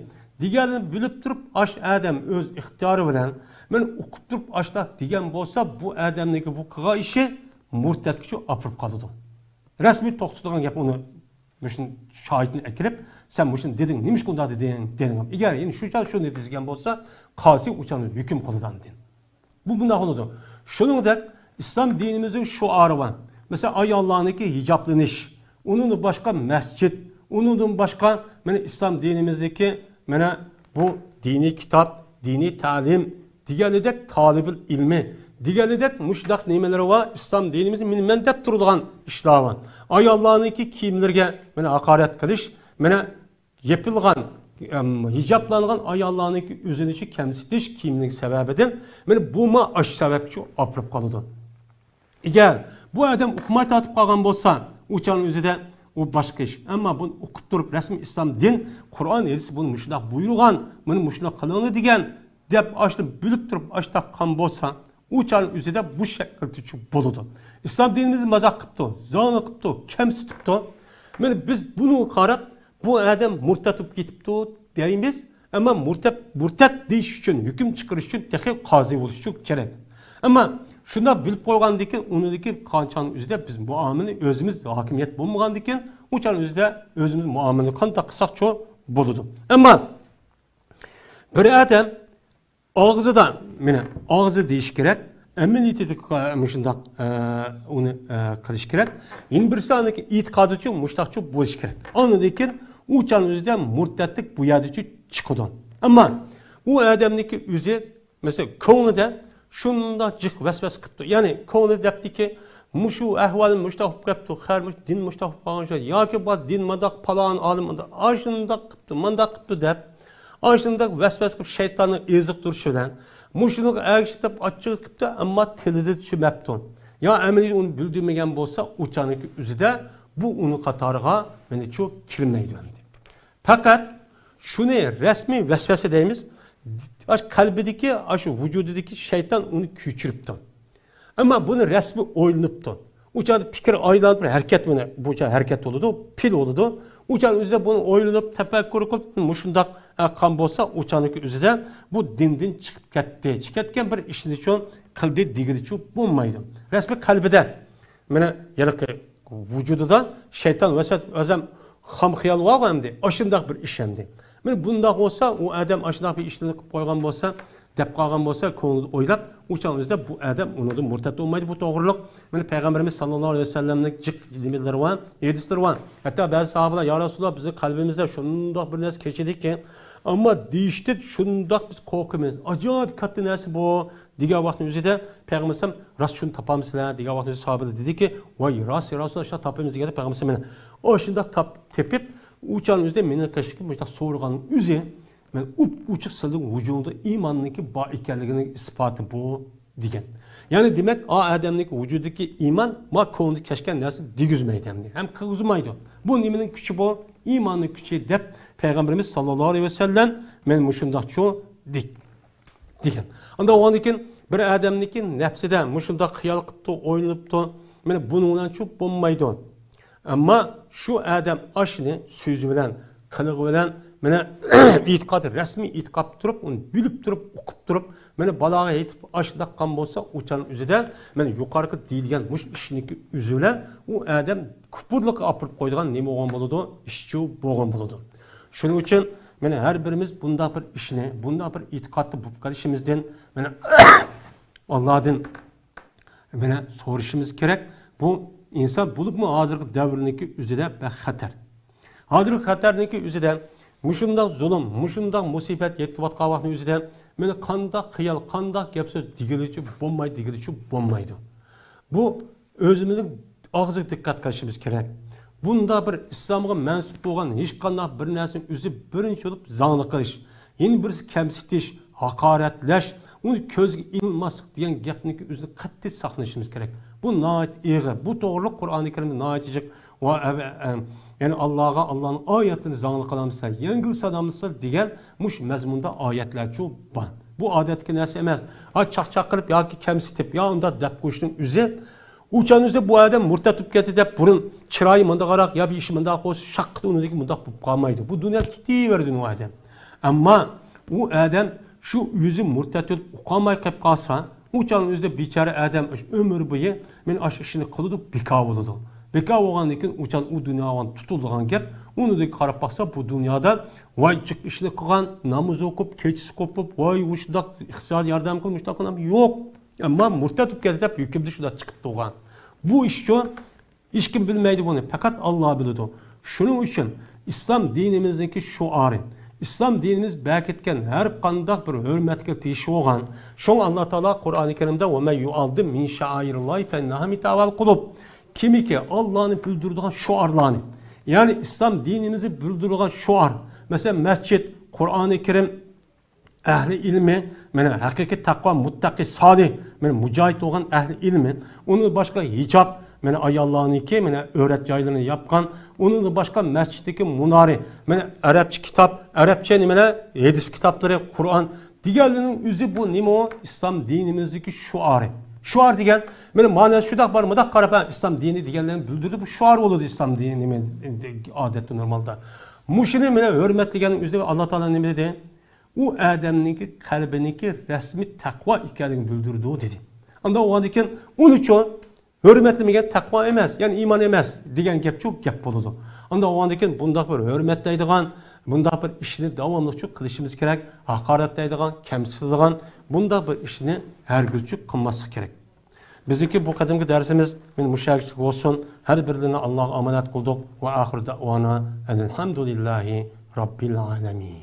deganini bilib turib, ash adam o'z ixtiyori bilan men o'qib turib ashda degan bo'lsa, bu odamniki bu qilgan ishi murtadga olib qoladi. Rasmiy to'xtatadigan gap uni mushin shohidni akirib, sen mushin deding, nima ish qildi deding. Agar endi shuni dizgan bo'lsa, qozi uchani hukm qiladi. Bu bunday bo'ladi. Shuningdek, islom dinimizning shuari bor. Masalan, ayollarniki hijoblanish, uning boshqa masjid, uning boshqa mana islom dinimizdagi mana bu diniy kitob, diniy ta'lim deganidek talibul ilmi deganidek mushdaq nimalar va islom dinimizning minmantab turadigan ishlar bor. Ayollarniki kiyimlarga mana haqorat qilish, mana yepilgan hijoblangan ayollarniki o'zini kamsitish kiyimning sababidan mana bu ma ash sababchi olib qoladi. Agar bu odam o'qimay tatib qolgan bo'lsa, o'chan o'zida u boshqa ish. Ammo buni o'qib turib rasmiy islom din, Qur'on hadisi buni shunday buyurgan, buni shunday qilinglar degan deb ashni bilib turib ashta qan bo'lsa, o'chan o'zida bu shaklda bo'ladi. Islom dinimizni mazaq qilibdi, zona qilibdi, kamsitibdi. Mana biz buni qarab bu odam murtad bo'lib ketibdi deymiz, ammo murtad deyish uchun, hukm chiqarish uchun texnik qozi bo'lish kerak. Ammo shunda bilib qo'ygandan keyin uniki qanchaning o'zida biz muomalani o'zimiz hokimiyat bo'lmagandan keyin o'chan o'zida o'zimiz muomalani qanday qilsak-chi bo'ladi. Ammo bir odam og'zidan, mana og'zi deyish kerak, amaliyotda shunday uni qilish kerak. Endi bir soniki e'tiqodi uchun mushtaqchi bo'lish kerak. Ondan keyin o'chan o'zida murtadlik bu yerda chiqadi. Ammo u odamniki o'zi masalan ko'nglida shunda jiq vasvas qilibdi. Ya'ni ko'ngli debdiki, mushu ahvolim mushtaq bo'lib ketdi, har din mushtaq bo'lib qolgan yoki bu din mandaq palon olim ashundaq qilibdi, mandaq qilibdi deb, ashundaq vasvas qilib shaytonning eziq turishi bilan mushuni agishib ochiq qilibdi, ammo tilida tushunmabdi. Ya amaliy uni bildirmagan bo'lsa, o'chaniki o'zida bu uni qatoriga meni shu kirmaydi. Faqat shuni rasmiy vasvasa deymiz. Aş kalbideki, aş vücududaki şeytan onu küçürüptü. Ama bunu resmi oynuptu. Uçan fikir aylanıp hareket mı bu hareket oldu, pil oldu. Uçan üzerinde bunu oylanıp tefekkür kılıp muşundak kan bolsa uçanık üzerinde bu dinden çıkıp gitti. Çıkarken bir işin için kıldı digirici bulmaydı. Resmi kalbide. Mene yarık vücududa şeytan mesela özüm ham xiyal var mı? Aşındak bir işemdi. Men bunda olsa o adam aşındak bir işini koygan bolsa dep qalgan bolsa ko'ngli o'ylab o'shaningizda bu odam undan murtad bo'lmaydi, bu to'g'riliq. Mana payg'ambarimiz sollallohu alayhi vasallamning jiq nimalari bor, hadislar bor. Hatto ba'zi sahobalar ya Rasululloh bizni qalbimizda shundoq bir narsa kechidiki, ammo deyishdi shundoq biz qo'rqamiz. Ajoyib katta narsa bu degan vaqtning o'zida payg'ambarimiz rost shuni topamizlar degan vaqtda sahobalar dediki, voy rost Rasululloh shu topamiz degan payg'ambarimiz mana o shundoq tepib o'shaningizda meni qashqi bu so'rgan o'zi men uçuk sıldık vücudunda imanındaki bağ ikenliğinin ispatı bu diyen. Yani demek o adamdaki vücudundaki iman ma konuda keşken nasıl digüzmeydi hem kızmaydı. Bu nimenin küçü bu imanın küçüğü dep Peygamberimiz sallallahu aleyhi ve sellem men muşundak çoğu diyen. Anda o andakin bir adamdaki nefside muşundak hıyal kıptı, oynayıptı. Men bununla çok bulmaydı. Ama şu adam aşını sözü bilen, kılığı bilen mene itiqat, resmi itiqat turup, onu bilip turup, okup turup, mene balağa yetip aşıda kan bolsa uçanın üzüden, mene yukarı deyilgen muş işiniki üzülen, o adam küpürlük apırıp koyduğun nemi oğan boludu, işçi boğan boludu. Şunun için mene her birimiz bunda bir işini, bunda bir itiqatlı bu kardeşimizden, mene Allah'ın mene soruşumuz gerek, bu insan bulup mu hazırlık devrindeki üzüde ve xatar. Hazırlık xatarındaki üzüden, Muşundak zulüm, muşundak musibet yettivat qavaqның özüden meni qandaq xiyal, qandaq gap söz digilici bommaydı. Bu özümüzün ağzı dikkat qilishimiz kerak. Bunda bir İslamga mensup bo'lgan hech qanday bir narsaning o'zi birinchi bo'lib zangli qilish, yana birisi kamsitish, haqoratlash, uni ko'zga ilmaslik degan gapniki o'zini qattiq saqlashimiz kerak. Bu nihoyat ig'ir. Bu to'g'riliq Qur'oni Karimda nihoyat jiq va yani Allah'ın ayetini zanlı kalamızsa, yengil sadamızsa diyen muş mezmunda ayetler çok var. Bu adetki nesi emez. Ha çak kılıp ya ki kemsitip ya onda dep koştunun üzü. Uçan üzü bu adam murtatıp geti dep burun çırayı mında qarak ya bir işi mında koş şakkıda onu deki mında kalmaydı. Bu dünya kiti verdi o adam. Ama o adam şu yüzü murtatıp ukamay kayıp kalsa uçan üzü biçare adam ömür boyu men aş işini kılıdı bikav oldu. Beka oğan için uçan o dünyadan tutulduğun gap, onu da qarab baksa bu dünyada vay çık işini kılgan, namaz okup, keçisi kopup, vay uşdak iqtisadi yardım kılmış da yok. Ama murtatıp gezip yükümlü şurada çıkıp doğan. Bu iş için hiç kim bilmeydi bunu. Fakat Allah bildi. Şunun için İslam dinimizdeki şuarı, İslam dinimiz belki etken her kandak bir hürmetke tişi olan, şun Allah Teala Kur'an-ı Kerim'de وَمَنْ يُعَلْدِمْ مِنْ شَعَائِرِ اللّٰهِ فَاِنَّهَا مِتَعَوَى الْقُلُوبِ Kimi ki Allah'ın bildirdiği şuarlarını, yani İslam dinimizi bildirdiği şuar, mesela mescid, Kur'an-ı Kerim, ehli ilmi, hakiki takva, muttaki, salih, mücahit olan ehli ilmi, onun başka hicap, ayallahını ki, öğret yaylarını yapkan, onun başka mesciddeki munari, Arapça kitap, Arapça hadis kitapları, Kur'an, diğerlerinin üzü bu nime o? İslam dinimizdeki şuarı. Şuar diyen, benim manası şudak var mı da qarab İslam dini diyenlerin bildirdi bu şuar oldu İslam dini adeti normalde. Muşini mene hürmet diyenin üzerinde Allah Teala ne dedi? O adamınki kalbindeki resmi takva ikenini bildirdi o dedi. Anda o andiken onun için hürmetlemegen takva emez, yani iman emez diyen gap çok gap oldu. Anda o andiken bunda bir hürmetleydiğen, bunda bir işini devamlı çok kılışımız gerek, hakaretleydiğen, kemsizdiğen, bunda bir işini her güçlük kılması gerek. Bizdeki bu kadimki dersimiz müşahit olsun. Her birine Allah'a emanet kıldık. Ve ahir da'vana elhamdülillahi rabbil alemin.